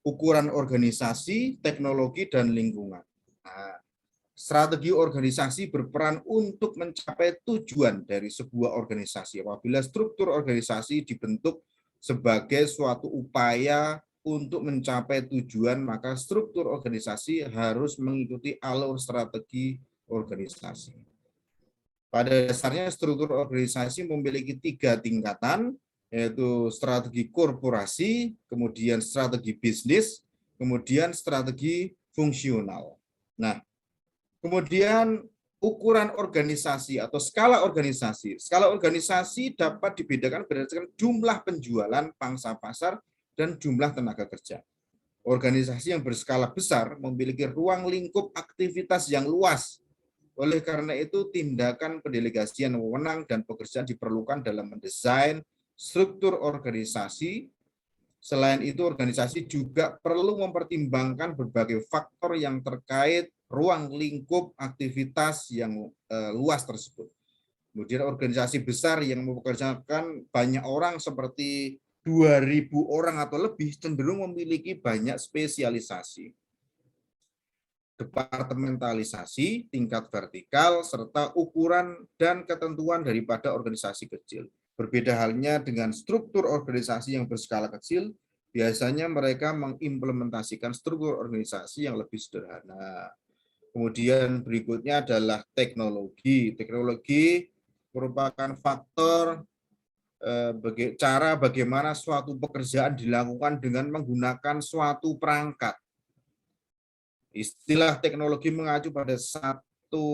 ukuran organisasi, teknologi, dan lingkungan. Nah, Strategi organisasi berperan untuk mencapai tujuan dari sebuah organisasi. Apabila struktur organisasi dibentuk sebagai suatu upaya untuk mencapai tujuan, maka struktur organisasi harus mengikuti alur strategi organisasi. Pada dasarnya struktur organisasi memiliki 3 tingkatan, yaitu strategi korporasi, kemudian strategi bisnis, kemudian strategi fungsional. Nah, kemudian ukuran organisasi atau skala organisasi. Skala organisasi dapat dibedakan berdasarkan jumlah penjualan, pangsa pasar, dan jumlah tenaga kerja. Organisasi yang berskala besar memiliki ruang lingkup aktivitas yang luas. Oleh karena itu, tindakan pendelegasian wewenang dan pekerjaan diperlukan dalam mendesain struktur organisasi. Selain itu, organisasi juga perlu mempertimbangkan berbagai faktor yang terkait ruang lingkup aktivitas yang luas tersebut. Kemudian organisasi besar yang mempekerjakan banyak orang seperti 2.000 orang atau lebih cenderung memiliki banyak spesialisasi, departementalisasi, tingkat vertikal, serta ukuran dan ketentuan daripada organisasi kecil. Berbeda halnya dengan struktur organisasi yang berskala kecil, biasanya mereka mengimplementasikan struktur organisasi yang lebih sederhana. Kemudian berikutnya adalah teknologi. Teknologi merupakan faktor cara bagaimana suatu pekerjaan dilakukan dengan menggunakan suatu perangkat. Istilah teknologi mengacu pada satu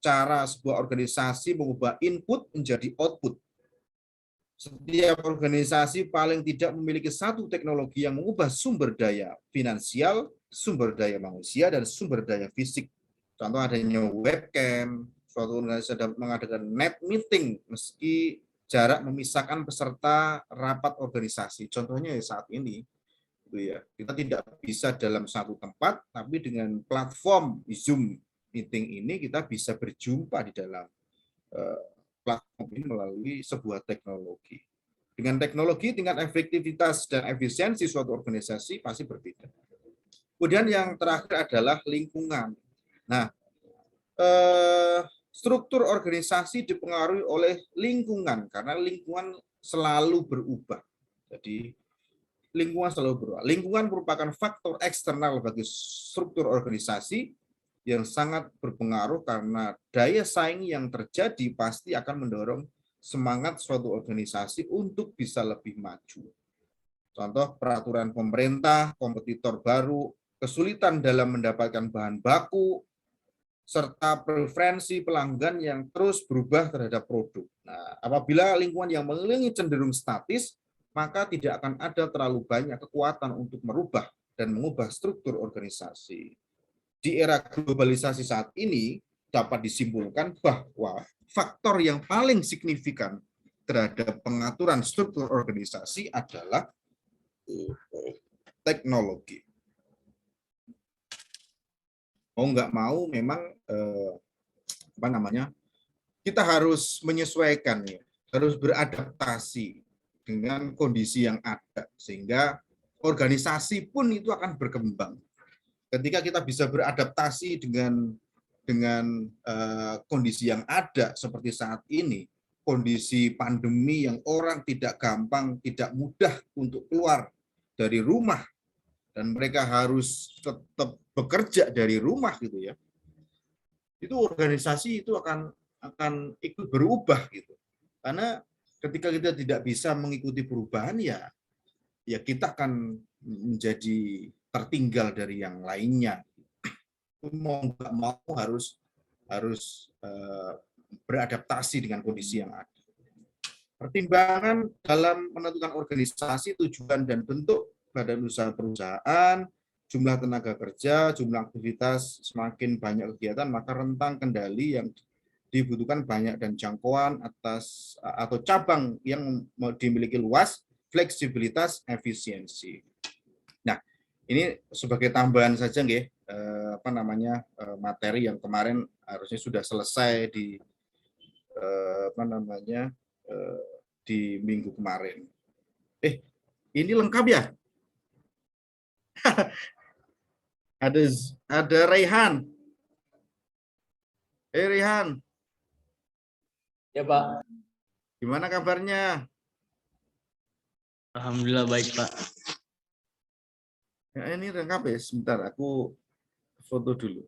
cara sebuah organisasi mengubah input menjadi output. Setiap organisasi paling tidak memiliki satu teknologi yang mengubah sumber daya finansial, sumber daya manusia, dan sumber daya fisik. Contoh adanya webcam, suatu organisasi dapat mengadakan net meeting meski jarak memisahkan peserta rapat organisasi. Contohnya saat ini, kita tidak bisa dalam satu tempat, tapi dengan platform Zoom meeting ini kita bisa berjumpa di dalam platform ini melalui sebuah teknologi. Dengan teknologi, tingkat efektivitas dan efisiensi suatu organisasi pasti berbeda. Kemudian yang terakhir adalah lingkungan. Nah, struktur organisasi dipengaruhi oleh lingkungan, karena lingkungan selalu berubah. Jadi, lingkungan selalu berubah. Lingkungan merupakan faktor eksternal bagi struktur organisasi yang sangat berpengaruh karena daya saing yang terjadi pasti akan mendorong semangat suatu organisasi untuk bisa lebih maju. Contoh peraturan pemerintah, kompetitor baru, kesulitan dalam mendapatkan bahan baku, serta preferensi pelanggan yang terus berubah terhadap produk. Nah, apabila lingkungan yang mengelilingi cenderung statis, maka tidak akan ada terlalu banyak kekuatan untuk merubah dan mengubah struktur organisasi. Di era globalisasi saat ini dapat disimpulkan bahwa faktor yang paling signifikan terhadap pengaturan struktur organisasi adalah teknologi. Mau nggak mau memang kita harus menyesuaikan, harus beradaptasi dengan kondisi yang ada, sehingga organisasi pun itu akan berkembang. Ketika kita bisa beradaptasi dengan kondisi yang ada seperti saat ini, kondisi pandemi yang orang tidak gampang, tidak mudah untuk keluar dari rumah, dan mereka harus tetap bekerja dari rumah gitu ya, itu organisasi itu akan ikut berubah gitu. Karena ketika kita tidak bisa mengikuti perubahan, ya kita akan menjadi tertinggal dari yang lainnya. Mau nggak mau harus beradaptasi dengan kondisi yang ada. Pertimbangan dalam menentukan organisasi, tujuan dan bentuk badan usaha perusahaan, jumlah tenaga kerja, jumlah aktivitas, semakin banyak kegiatan, maka rentang kendali yang dibutuhkan banyak dan jangkauan atas atau cabang yang dimiliki luas, fleksibilitas, efisiensi. Nah, ini sebagai tambahan saja nggih, materi yang kemarin harusnya sudah selesai di di minggu kemarin. Ini lengkap ya? ada Raihan. Rihan, Ya Pak, gimana kabarnya? Alhamdulillah baik Pak. Ya, ini lengkap ya, sebentar aku foto dulu.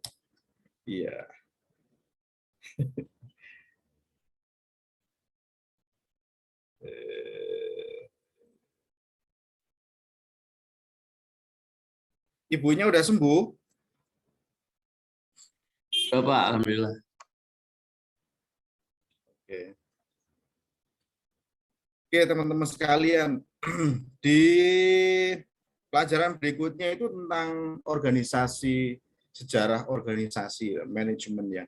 Iya. Ibunya udah sembuh? Ya Pak, Alhamdulillah. Oke. Oke, teman-teman sekalian, di pelajaran berikutnya itu tentang organisasi, sejarah organisasi, manajemen ya.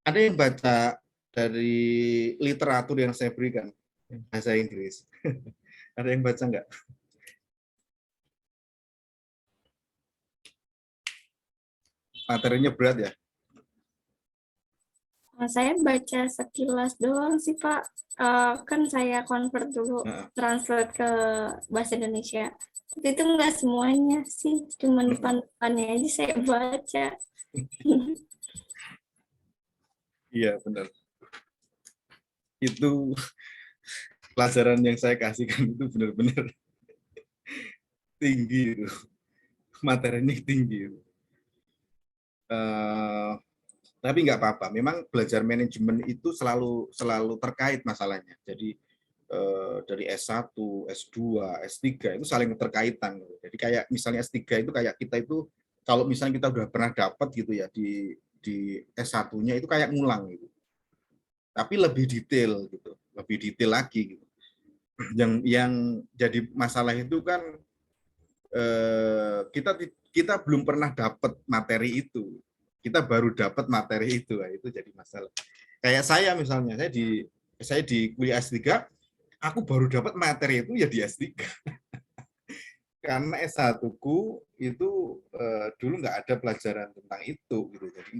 Ada yang baca dari literatur yang saya berikan, bahasa Inggris. Ada yang baca nggak? Materinya berat ya? Saya baca sekilas doang sih Pak. Kan saya convert dulu, translate ke bahasa Indonesia. Tapi itu enggak semuanya sih, cuma depan-depannya aja saya baca. Iya, benar. Itu pelajaran yang saya kasihkan itu benar-benar tinggi itu. Materinya tinggi. Tapi nggak apa-apa. Memang belajar manajemen itu selalu terkait masalahnya. Jadi dari S1, S2, S3 itu saling terkaitan. Jadi kayak misalnya S3 itu kayak kita itu kalau misalnya kita udah pernah dapat gitu ya di S1-nya itu kayak ngulang gitu. Tapi lebih detail gitu, lebih detail lagi gitu. Yang jadi masalah itu kan kita belum pernah dapat materi itu. Kita baru dapat materi itu, nah, itu jadi masalah. Kayak saya misalnya, saya di kuliah S3, aku baru dapat materi itu ya di S3. Karena S1-ku itu dulu nggak ada pelajaran tentang itu gitu. Jadi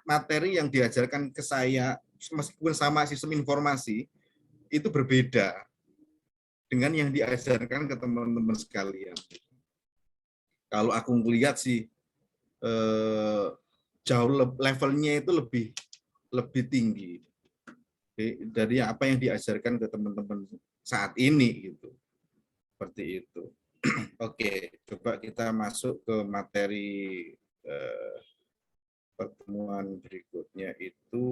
materi yang diajarkan ke saya meskipun sama sistem informasi itu berbeda dengan yang diajarkan ke teman-teman sekalian. Kalau aku melihat sih jauh levelnya itu lebih tinggi dari apa yang diajarkan ke teman-teman saat ini gitu. Seperti itu. Oke, coba kita masuk ke materi pertemuan berikutnya itu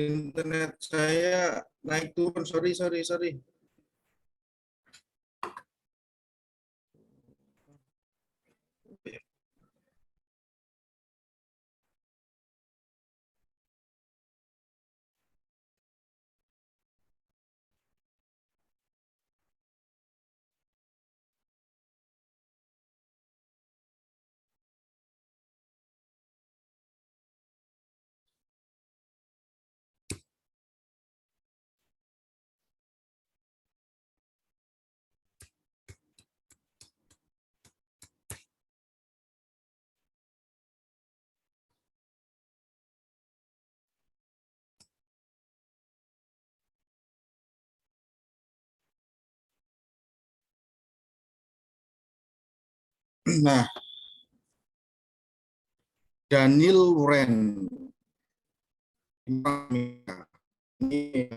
Internet saya naik turun, sorry. Nah, Daniel Wuren ini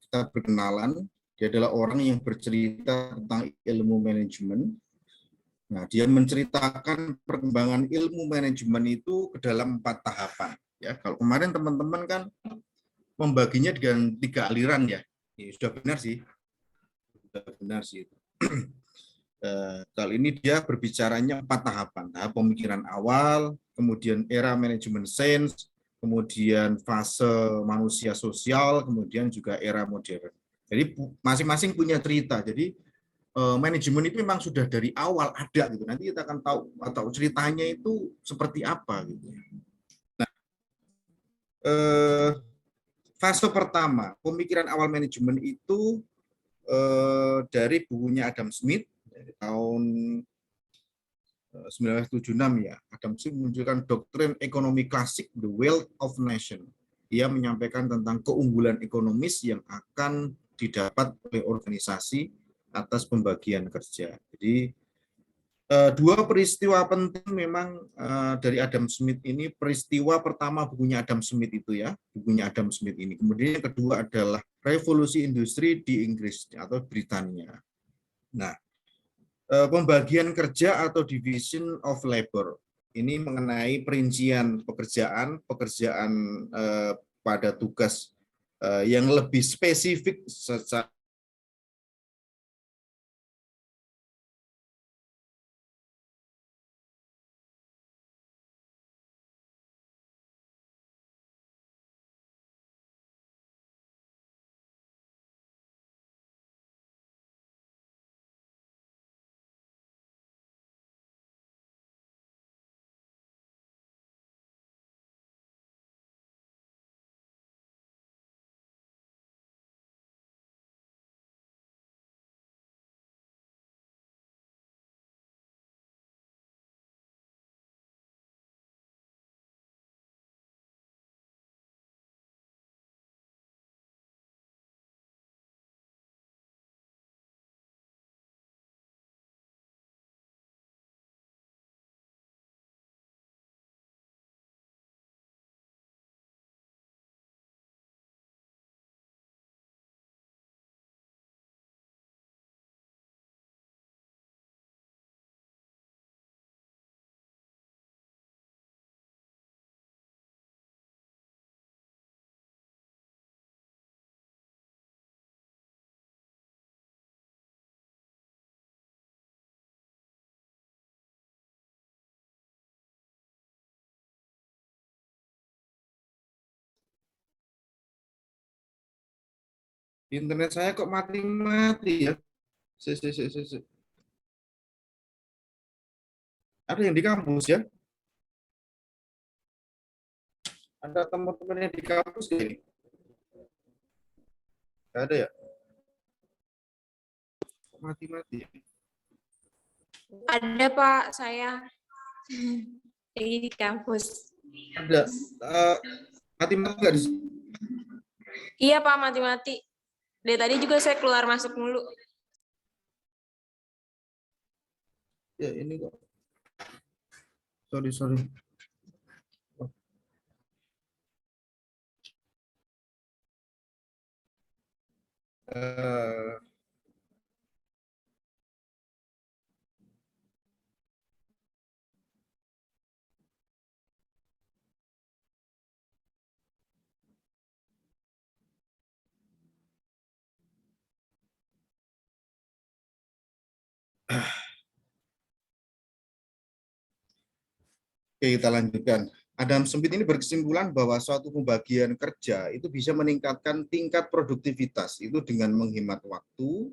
kita berkenalan. Dia adalah orang yang bercerita tentang ilmu manajemen. Nah, dia menceritakan perkembangan ilmu manajemen itu ke dalam 4 tahapan. Ya, kalau kemarin teman-teman kan membaginya dengan 3 aliran ya. Ini sudah benar sih. Kali ini dia berbicaranya 4 tahapan. Tahap pemikiran awal, kemudian era manajemen sains, kemudian fase manusia sosial, kemudian juga era modern. Jadi masing-masing punya cerita. Jadi manajemen itu memang sudah dari awal ada gitu. Nanti kita akan tahu atau ceritanya itu seperti apa gitu. Nah, fase pertama pemikiran awal manajemen itu dari bukunya Adam Smith dari tahun 1976 ya. Adam Smith menunjukkan doktrin ekonomi klasik The Wealth of Nation. Ia menyampaikan tentang keunggulan ekonomis yang akan didapat oleh organisasi atas pembagian kerja. Jadi 2 peristiwa penting memang dari Adam Smith ini. Peristiwa pertama bukunya Adam Smith itu ya, bukunya Adam Smith ini. Kemudian yang kedua adalah revolusi industri di Inggris atau Britania. Nah, pembagian kerja atau division of labor ini mengenai perincian pekerjaan pada tugas yang lebih spesifik secara internet saya kok mati-mati ya. Ada yang di kampus ya? Ada teman-teman yang di kampus ini? Nggak ada ya? Mati-mati ya? Ada Pak, saya lagi di kampus. Ada. Mati-mati nggak di sini? Iya Pak, mati-mati. Dari tadi juga saya keluar masuk mulu. Ya ini kok. Sorry. Oke, kita lanjutkan. Adam Smith ini berkesimpulan bahwa suatu pembagian kerja itu bisa meningkatkan tingkat produktivitas itu dengan menghemat waktu,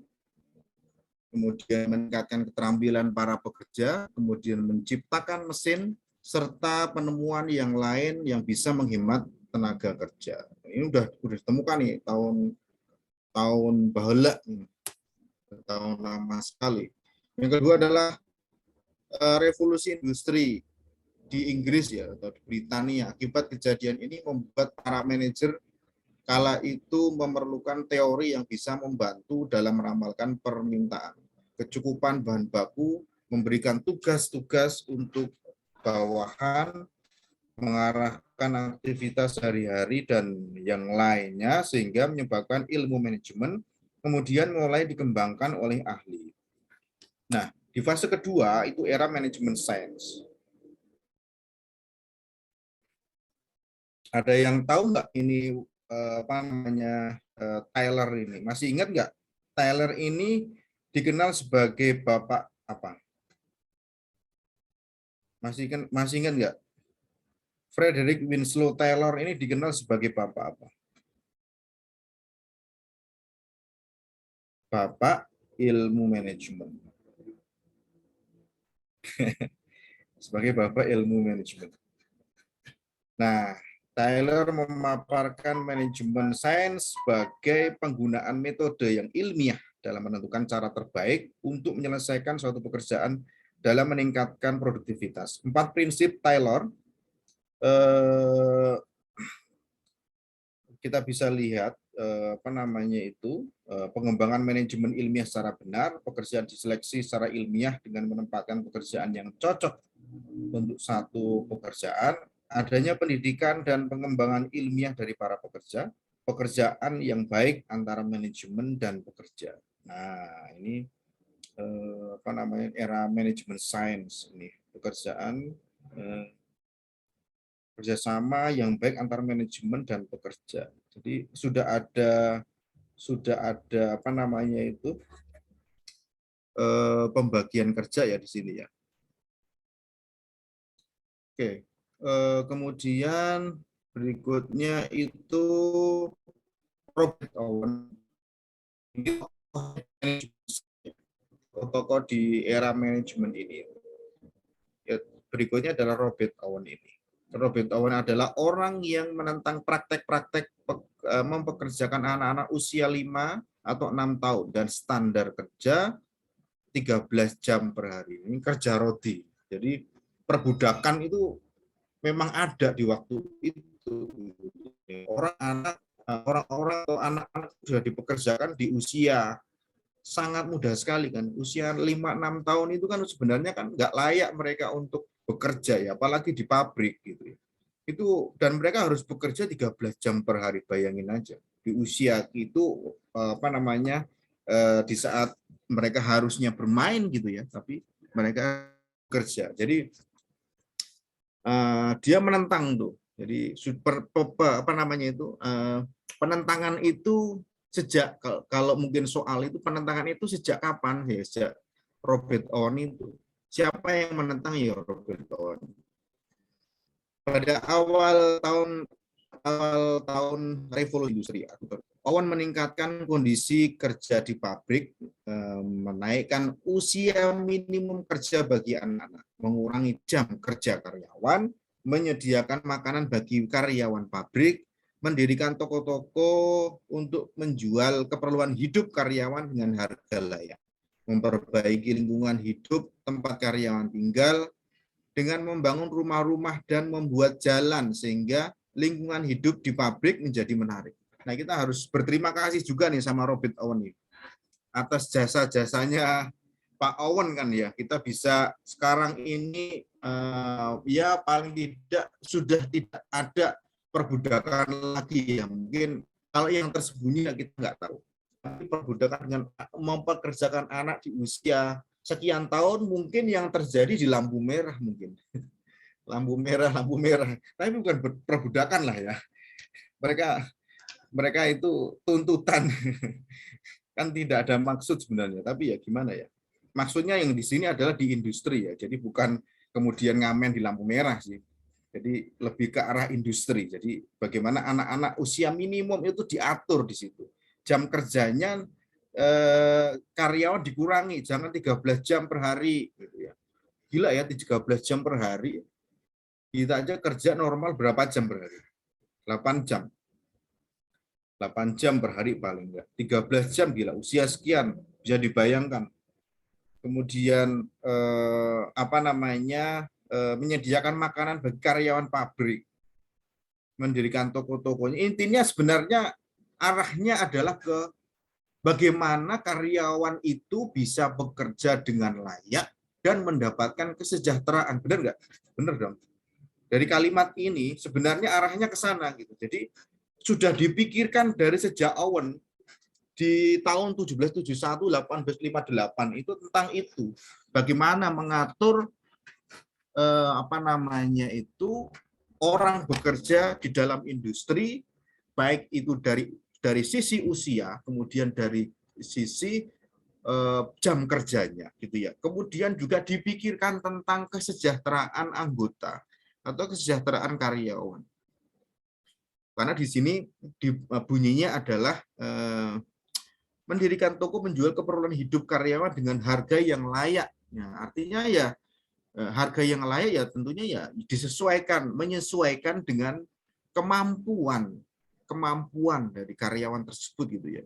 kemudian meningkatkan keterampilan para pekerja, kemudian menciptakan mesin, serta penemuan yang lain yang bisa menghemat tenaga kerja. Ini udah ditemukan nih tahun baheula, tahun lama sekali. Yang kedua adalah revolusi industri di Inggris ya atau di Britania. Akibat kejadian ini membuat para manajer kala itu memerlukan teori yang bisa membantu dalam meramalkan permintaan, kecukupan bahan baku, memberikan tugas-tugas untuk bawahan, mengarahkan aktivitas sehari-hari dan yang lainnya sehingga menyebabkan ilmu manajemen kemudian mulai dikembangkan oleh ahli. Nah, di fase kedua itu era manajemen sains. Ada yang tahu nggak ini apa namanya Tyler ini? Masih ingat nggak? Tyler ini dikenal sebagai bapak apa? Masih ingat nggak? Frederick Winslow Taylor ini dikenal sebagai bapak apa? Bapak ilmu manajemen. Sebagai bapak ilmu manajemen. Nah, Taylor memaparkan manajemen sains sebagai penggunaan metode yang ilmiah dalam menentukan cara terbaik untuk menyelesaikan suatu pekerjaan dalam meningkatkan produktivitas. 4 prinsip Taylor kita bisa lihat apa namanya itu pengembangan manajemen ilmiah secara benar, pekerjaan diseleksi secara ilmiah dengan menempatkan pekerjaan yang cocok untuk satu pekerjaan, adanya pendidikan dan pengembangan ilmiah dari para pekerja, pekerjaan yang baik antara manajemen dan pekerja. Nah, ini apa namanya era manajemen sains ini, pekerjaan kerjasama yang baik antara manajemen dan pekerja. Jadi sudah ada apa namanya itu pembagian kerja ya di sini ya. Oke. Kemudian berikutnya itu Robert Owen, tokoh di era manajemen ini. Berikutnya adalah Robert Owen ini. Robert Owen adalah orang yang menentang praktek-praktek mempekerjakan anak-anak usia 5 atau 6 tahun dan standar kerja 13 jam per hari. Ini kerja rodi. Jadi perbudakan itu memang ada di waktu itu. Orang-orang atau anak-anak sudah dipekerjakan di usia sangat mudah sekali kan. Usia 5-6 tahun itu kan sebenarnya kan nggak layak mereka untuk bekerja ya, apalagi di pabrik gitu ya. Itu dan mereka harus bekerja 13 jam per hari, bayangin aja. Di usia itu apa namanya di saat mereka harusnya bermain gitu ya, tapi mereka bekerja. Jadi dia menentang tuh. Jadi apa namanya itu penentangan itu sejak kalau mungkin soal itu penentangan itu sejak kapan ya? Sejak Robert Owen itu. Siapa yang menentang ya Robert Owen? Pada awal tahun revolusi industri, Owen meningkatkan kondisi kerja di pabrik, menaikkan usia minimum kerja bagi anak-anak, mengurangi jam kerja karyawan, menyediakan makanan bagi karyawan pabrik, mendirikan toko-toko untuk menjual keperluan hidup karyawan dengan harga layak, memperbaiki lingkungan hidup tempat karyawan tinggal, dengan membangun rumah-rumah dan membuat jalan sehingga lingkungan hidup di pabrik menjadi menarik. Nah, kita harus berterima kasih juga nih sama Robert Owen nih atas jasa-jasanya Pak Owen kan ya. Kita bisa sekarang ini ya paling tidak sudah tidak ada perbudakan lagi ya. Mungkin kalau yang tersembunyi kita nggak tahu. Tapi perbudakan dengan mempekerjakan anak di usia sekian tahun mungkin yang terjadi di lampu merah mungkin. Lampu merah. Tapi bukan perbudakan lah ya. Mereka itu tuntutan. Kan tidak ada maksud sebenarnya, tapi ya gimana ya. Maksudnya yang di sini adalah di industri ya. Jadi bukan kemudian ngamen di lampu merah sih. Jadi lebih ke arah industri. Jadi bagaimana anak-anak usia minimum itu diatur di situ. Jam kerjanya karyawan dikurangi, jangan 13 jam per hari. Gitu ya. Gila ya, 13 jam per hari. Kita aja kerja normal berapa jam per hari? 8 jam. 8 jam per hari paling enggak. 13 jam gila, usia sekian bisa dibayangkan. Kemudian menyediakan makanan bagi karyawan pabrik, mendirikan toko-tokonya. Intinya sebenarnya arahnya adalah ke bagaimana karyawan itu bisa bekerja dengan layak dan mendapatkan kesejahteraan. Benar nggak? Benar dong. Dari kalimat ini sebenarnya arahnya ke sana gitu. Jadi sudah dipikirkan dari sejak awal di tahun 1771, 1858 itu tentang itu. Bagaimana mengatur orang bekerja di dalam industri, baik itu dari sisi usia, kemudian dari sisi jam kerjanya, gitu ya. Kemudian juga dipikirkan tentang kesejahteraan anggota atau kesejahteraan karyawan. Karena di sini bunyinya adalah mendirikan toko menjual keperluan hidup karyawan dengan harga yang layak. Nah, artinya ya harga yang layak ya tentunya ya menyesuaikan dengan kemampuan dari karyawan tersebut gitu ya.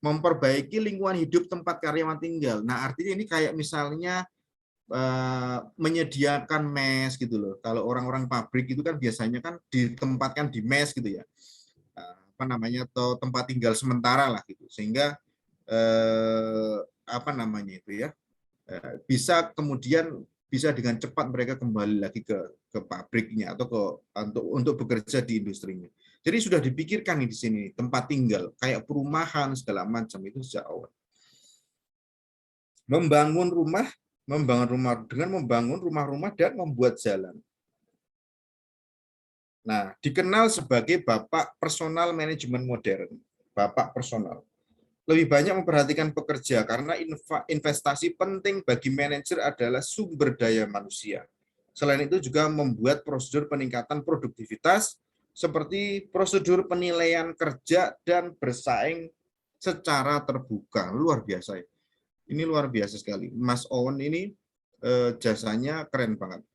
Memperbaiki lingkungan hidup tempat karyawan tinggal. Nah, artinya ini kayak misalnya menyediakan mes gitu loh. Kalau orang-orang pabrik itu kan biasanya kan ditempatkan di mes gitu ya. Atau tempat tinggal sementara lah gitu. Sehingga bisa dengan cepat mereka kembali lagi ke pabriknya atau untuk bekerja di industrinya. Jadi sudah dipikirkan di sini tempat tinggal kayak perumahan segala macam itu sejak awal. Membangun rumah dengan membangun rumah-rumah dan membuat jalan. Nah, dikenal sebagai bapak personal manajemen modern, bapak personal. Lebih banyak memperhatikan pekerja karena investasi penting bagi manajer adalah sumber daya manusia. Selain itu juga membuat prosedur peningkatan produktivitas seperti prosedur penilaian kerja dan bersaing secara terbuka. Luar biasa ya. Ini luar biasa sekali. Mas Owen ini jasanya keren banget.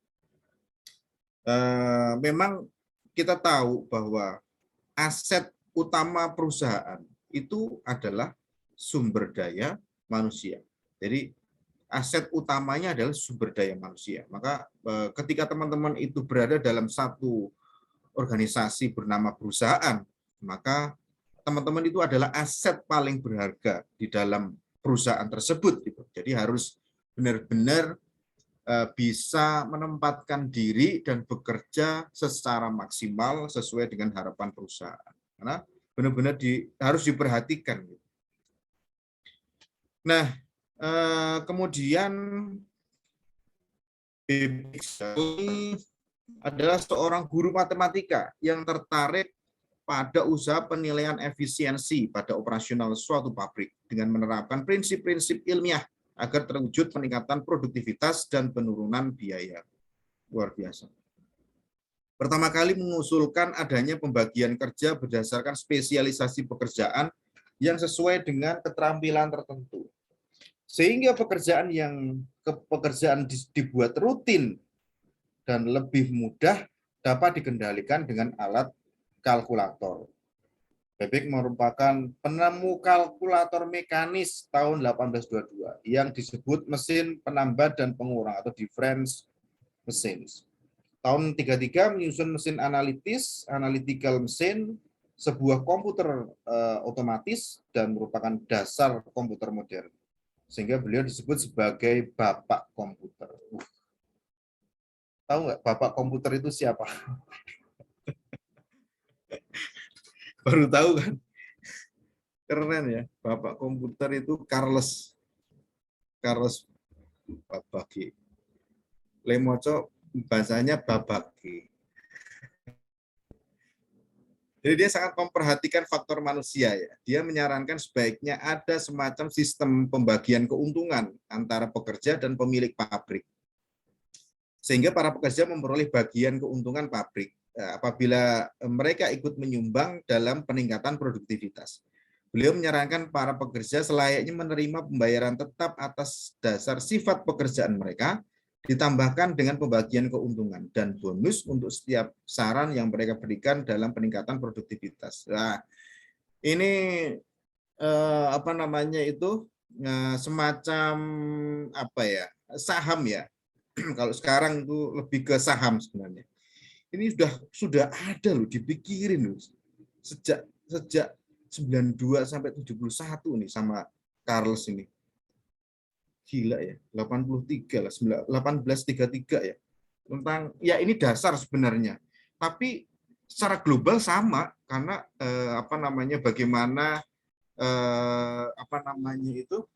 Memang kita tahu bahwa aset utama perusahaan itu adalah sumber daya manusia. Jadi aset utamanya adalah sumber daya manusia. Maka ketika teman-teman itu berada dalam satu organisasi bernama perusahaan, maka teman-teman itu adalah aset paling berharga di dalam perusahaan tersebut. Jadi harus benar-benar bisa menempatkan diri dan bekerja secara maksimal sesuai dengan harapan perusahaan. Karena benar-benar harus diperhatikan. Nah, kemudian ini adalah seorang guru matematika yang tertarik pada usaha penilaian efisiensi pada operasional suatu pabrik dengan menerapkan prinsip-prinsip ilmiah agar terwujud peningkatan produktivitas dan penurunan biaya. Luar biasa. Pertama kali mengusulkan adanya pembagian kerja berdasarkan spesialisasi pekerjaan yang sesuai dengan keterampilan tertentu. Sehingga pekerjaan dibuat rutin dan lebih mudah dapat dikendalikan dengan alat kalkulator. Babbage merupakan penemu kalkulator mekanis tahun 1822 yang disebut mesin penambah dan pengurang atau difference machines. Tahun 33 menyusun mesin analytical machine, sebuah komputer otomatis dan merupakan dasar komputer modern. Sehingga beliau disebut sebagai bapak komputer. Tahu nggak bapak komputer itu siapa? Baru tahu kan? Keren ya, bapak komputer itu Charles Babbage. Lemoco bahasanya Babbage. Jadi dia sangat memperhatikan faktor manusia ya. Dia menyarankan sebaiknya ada semacam sistem pembagian keuntungan antara pekerja dan pemilik pabrik. sehingga para pekerja memperoleh bagian keuntungan pabrik apabila mereka ikut menyumbang dalam peningkatan produktivitas. Beliau menyarankan para pekerja selayaknya menerima pembayaran tetap atas dasar sifat pekerjaan mereka, ditambahkan dengan pembagian keuntungan dan bonus untuk setiap saran yang mereka berikan dalam peningkatan produktivitas. Nah, ini apa namanya itu semacam apa ya, saham ya. Kalau sekarang itu lebih ke saham sebenarnya. Ini sudah ada loh, dipikirin loh sejak 92 sampai 71 nih sama Charles ini. Gila ya, 83 lah, 1833 ya. Tentang ya ini dasar sebenarnya. Tapi secara global sama karena apa namanya bagaimana apa namanya itu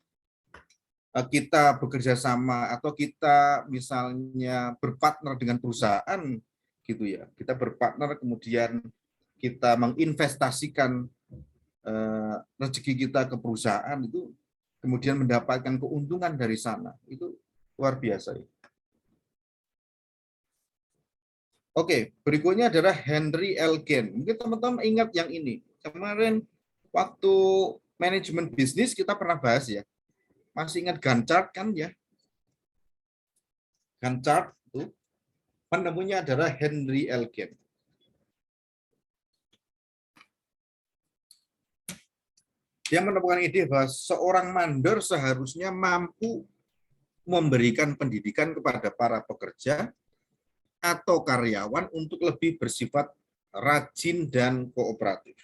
kita bekerja sama atau kita misalnya berpartner dengan perusahaan gitu ya. Kita berpartner kemudian kita menginvestasikan rezeki kita ke perusahaan itu kemudian mendapatkan keuntungan dari sana. Itu luar biasa. Oke, berikutnya adalah Henry Elkin. Mungkin teman-teman ingat yang ini. Kemarin waktu manajemen bisnis kita pernah bahas ya. Masih ingat Gantt chart kan ya? Gantt chart itu penemunya adalah Henry Elkin. Dia menemukan ide bahwa seorang mandor seharusnya mampu memberikan pendidikan kepada para pekerja atau karyawan untuk lebih bersifat rajin dan kooperatif.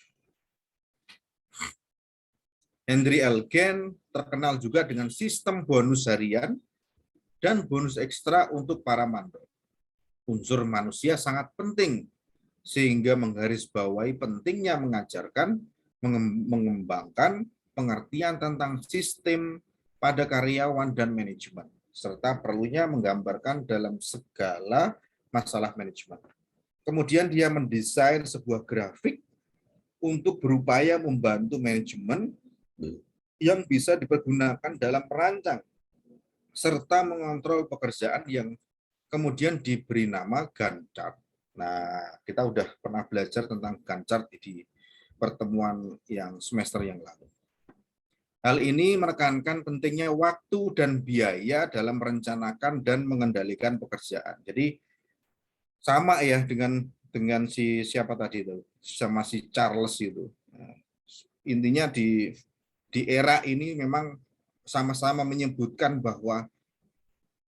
Henry Elkin terkenal juga dengan sistem bonus harian dan bonus ekstra untuk para mandor. Unsur manusia sangat penting, sehingga menggarisbawahi pentingnya mengajarkan, mengembangkan pengertian tentang sistem pada karyawan dan manajemen, serta perlunya menggambarkan dalam segala masalah manajemen. Kemudian dia mendesain sebuah grafik untuk berupaya membantu manajemen yang bisa dipergunakan dalam merancang serta mengontrol pekerjaan yang kemudian diberi nama Gantt chart. Nah, kita udah pernah belajar tentang Gantt chart di pertemuan yang semester yang lalu. Hal ini menekankan pentingnya waktu dan biaya dalam merencanakan dan mengendalikan pekerjaan. Jadi sama ya dengan si siapa tadi itu, sama si Charles itu. Intinya di era ini memang sama-sama menyebutkan bahwa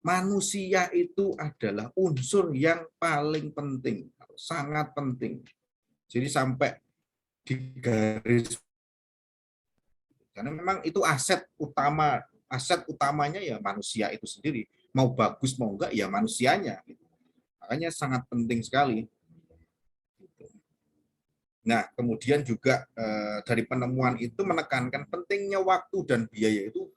manusia itu adalah unsur yang paling penting, sangat penting. Jadi sampai di garis, karena memang itu aset utamanya ya manusia itu sendiri. Mau bagus mau enggak ya manusianya. Makanya sangat penting sekali. Nah, kemudian juga dari penemuan itu menekankan pentingnya waktu dan biaya itu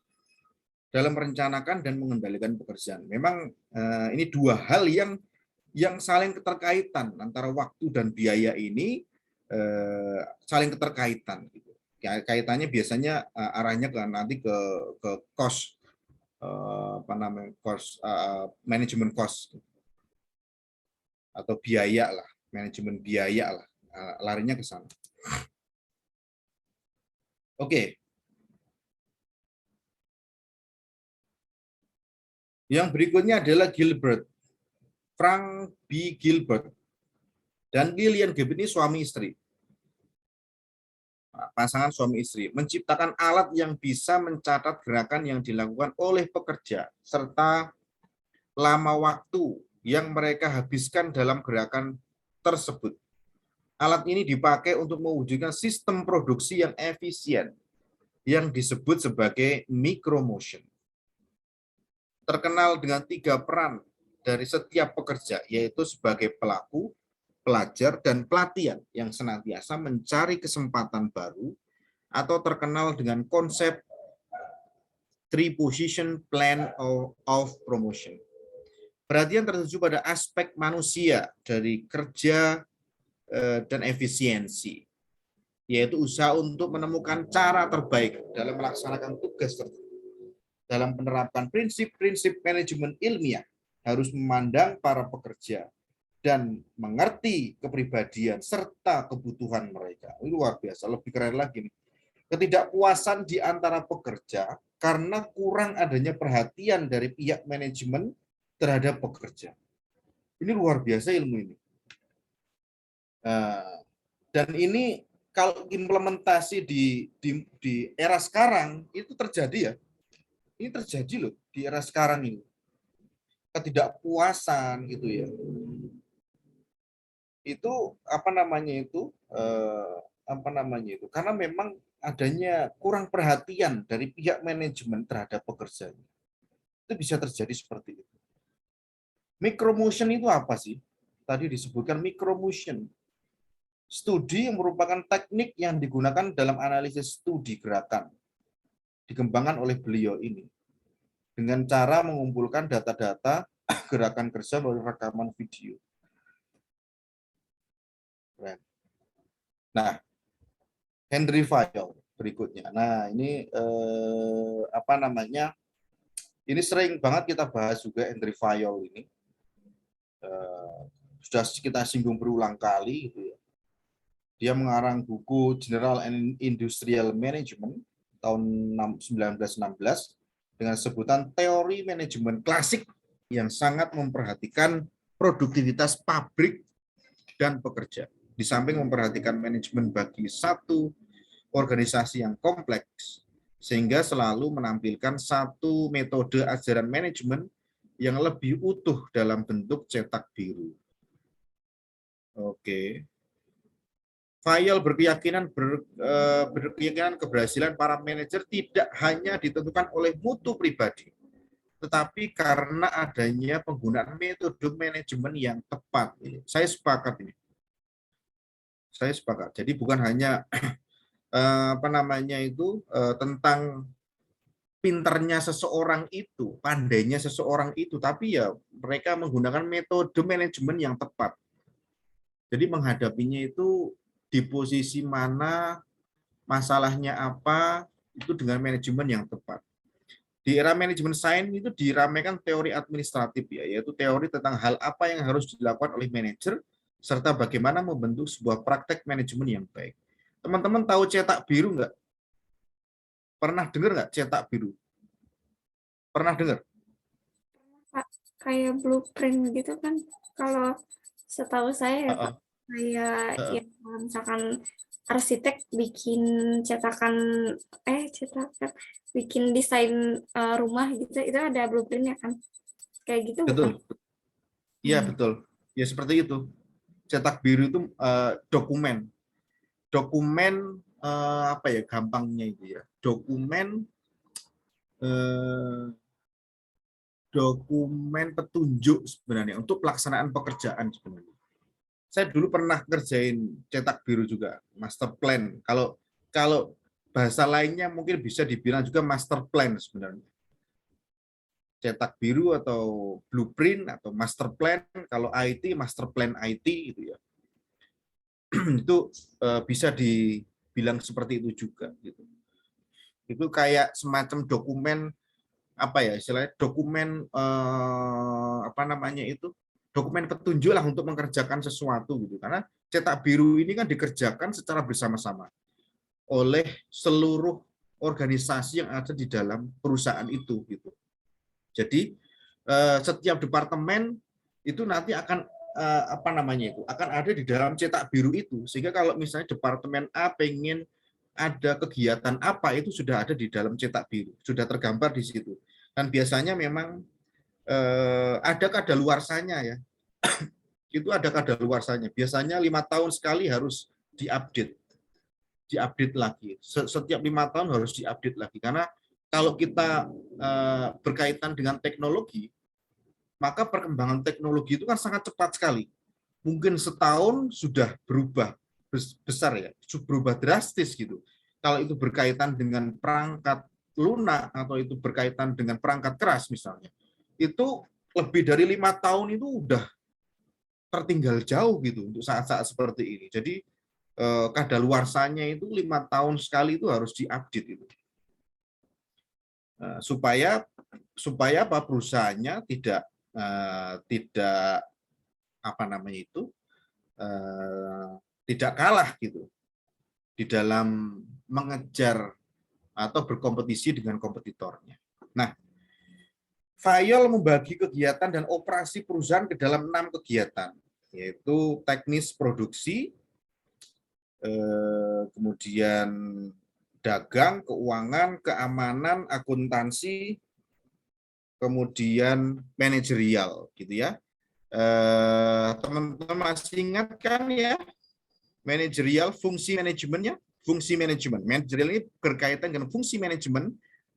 dalam merencanakan dan mengendalikan pekerjaan. Memang ini dua hal yang saling keterkaitan antara waktu dan biaya ini saling keterkaitan. Gitu. Kaitannya biasanya arahnya ke nanti ke cost apa namanya cost manajemen cost atau biaya lah, manajemen biaya lah, larinya ke sana. Oke. Yang berikutnya adalah Gilbert, Frank B. Gilbert, dan Lillian Gilbert ini suami istri. Pasangan suami istri, menciptakan alat yang bisa mencatat gerakan yang dilakukan oleh pekerja, serta lama waktu yang mereka habiskan dalam gerakan tersebut. Alat ini dipakai untuk mewujudkan sistem produksi yang efisien, yang disebut sebagai micromotion. Terkenal dengan 3 peran dari setiap pekerja, yaitu sebagai pelaku, pelajar, dan pelatihan yang senantiasa mencari kesempatan baru, atau terkenal dengan konsep 3-position plan of promotion. Perhatian tertuju pada aspek manusia dari kerja dan efisiensi, yaitu usaha untuk menemukan cara terbaik dalam melaksanakan tugas tertentu, dalam menerapkan prinsip-prinsip manajemen ilmiah harus memandang para pekerja dan mengerti kepribadian serta kebutuhan mereka. Ini luar biasa, lebih keren lagi nih. Ketidakpuasan di antara pekerja karena kurang adanya perhatian dari pihak manajemen terhadap pekerja. Ini luar biasa ilmu ini. Dan ini kalau implementasi di era sekarang itu terjadi ya. Ini terjadi loh di era sekarang ini. Ketidakpuasan gitu ya. Itu apa namanya itu? Karena memang adanya kurang perhatian dari pihak manajemen terhadap pekerja. Itu bisa terjadi seperti itu. Micromotion itu apa sih? Tadi disebutkan micromotion. Studi yang merupakan teknik yang digunakan dalam analisis studi gerakan. Dikembangkan oleh beliau ini. Dengan cara mengumpulkan data-data gerakan kerja melalui rekaman video. Nah, Henry Fayol berikutnya. Nah, ini ini sering banget kita bahas juga Henry Fayol ini. Sudah kita singgung berulang kali gitu ya. Dia mengarang buku General and Industrial Management tahun 1916 dengan sebutan teori manajemen klasik yang sangat memperhatikan produktivitas pabrik dan pekerja. Di samping memperhatikan manajemen bagi satu organisasi yang kompleks, sehingga selalu menampilkan satu metode ajaran manajemen yang lebih utuh dalam bentuk cetak biru. Oke. Fayol berkeyakinan keberhasilan para manajer tidak hanya ditentukan oleh mutu pribadi, tetapi karena adanya penggunaan metode manajemen yang tepat. Saya sepakat ini. Saya sepakat. Jadi bukan hanya tentang pinternya seseorang itu, pandainya seseorang itu, tapi ya mereka menggunakan metode manajemen yang tepat. Jadi menghadapinya itu di posisi mana, masalahnya apa, itu dengan manajemen yang tepat. Di era manajemen sains itu diramaikan teori administratif ya, yaitu teori tentang hal apa yang harus dilakukan oleh manajer serta bagaimana membentuk sebuah praktek manajemen yang baik. Teman-teman tahu cetak biru nggak? Pernah dengar nggak cetak biru? Pernah dengar? Kayak blueprint gitu kan? Kalau setahu saya ya Pak, kayak ya, misalkan arsitek bikin bikin desain rumah gitu, itu ada blueprintnya kan? Kayak gitu Betul. bukan? Iya betul. Ya seperti itu. Cetak biru itu dokumen gampangnya itu ya. Dokumen petunjuk sebenarnya untuk pelaksanaan pekerjaan sebenarnya. Saya dulu pernah kerjain cetak biru juga, master plan. Kalau bahasa lainnya mungkin bisa dibilang juga master plan sebenarnya. Cetak biru atau blueprint atau master plan, kalau IT master plan IT gitu ya. Itu bisa dibilang seperti itu juga gitu. Itu kayak semacam dokumen istilahnya dokumen dokumen petunjuk lah untuk mengerjakan sesuatu gitu. Karena cetak biru ini kan dikerjakan secara bersama-sama oleh seluruh organisasi yang ada di dalam perusahaan itu gitu. Jadi setiap departemen itu nanti akan akan ada di dalam cetak biru itu, sehingga kalau misalnya departemen A pengen ada kegiatan apa, itu sudah ada di dalam cetak biru, sudah tergambar di situ. Dan biasanya memang ada kadaluarsanya ya. Itu ada kadaluarsanya. Biasanya 5 tahun sekali harus diupdate lagi. Setiap 5 tahun harus diupdate lagi, karena kalau kita berkaitan dengan teknologi, maka perkembangan teknologi itu kan sangat cepat sekali. Mungkin setahun sudah berubah besar ya, berubah drastis gitu. Kalau itu berkaitan dengan perangkat lunak atau itu berkaitan dengan perangkat keras misalnya, itu lebih dari 5 tahun itu udah tertinggal jauh gitu untuk saat-saat seperti ini. Jadi kadaluarsanya itu 5 tahun sekali itu harus diupdate itu. Supaya perusahaannya tidak tidak tidak kalah gitu di dalam mengejar atau berkompetisi dengan kompetitornya. Nah, Fayol membagi kegiatan dan operasi perusahaan ke dalam 6 kegiatan, yaitu teknis produksi, kemudian dagang, keuangan, keamanan, akuntansi, kemudian manajerial, gitu ya. Teman-teman masih ingat kan ya, manajerial, fungsi manajemennya? Fungsi manajemen. Manajerial ini berkaitan dengan fungsi manajemen.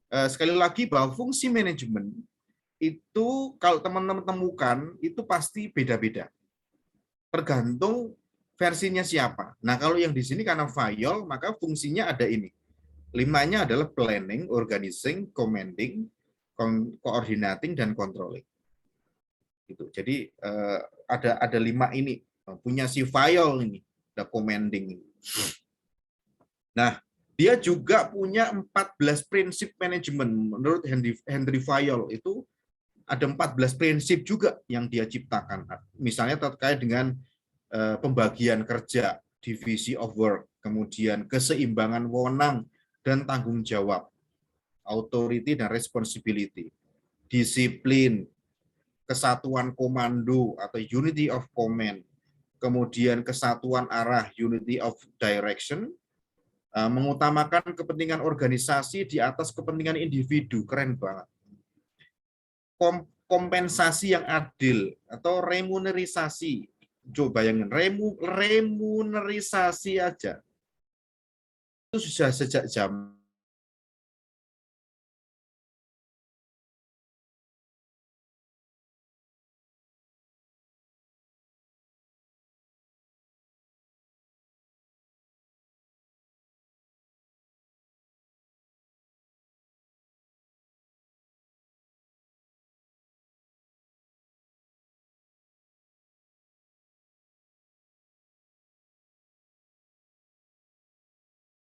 Sekali lagi bahwa fungsi manajemen itu kalau teman-teman temukan itu pasti beda-beda. Tergantung versinya siapa. Nah, kalau yang di sini karena Fayol, maka fungsinya ada ini. 5-nya adalah planning, organizing, commanding, coordinating, dan controlling. Gitu. Jadi ada 5 ini. Punya si Fayol ini, ada commanding. Nah, dia juga punya 14 prinsip manajemen. Menurut Henry Fayol itu ada 14 prinsip juga yang dia ciptakan. Misalnya terkait dengan pembagian kerja, divisi of work, kemudian keseimbangan wewenang dan tanggung jawab, authority dan responsibility, disiplin, kesatuan komando atau unity of command, kemudian kesatuan arah, unity of direction, mengutamakan kepentingan organisasi di atas kepentingan individu. Keren banget. Kompensasi yang adil atau remunerisasi. Coba bayangin, remunerisasi aja. Itu sudah sejak zaman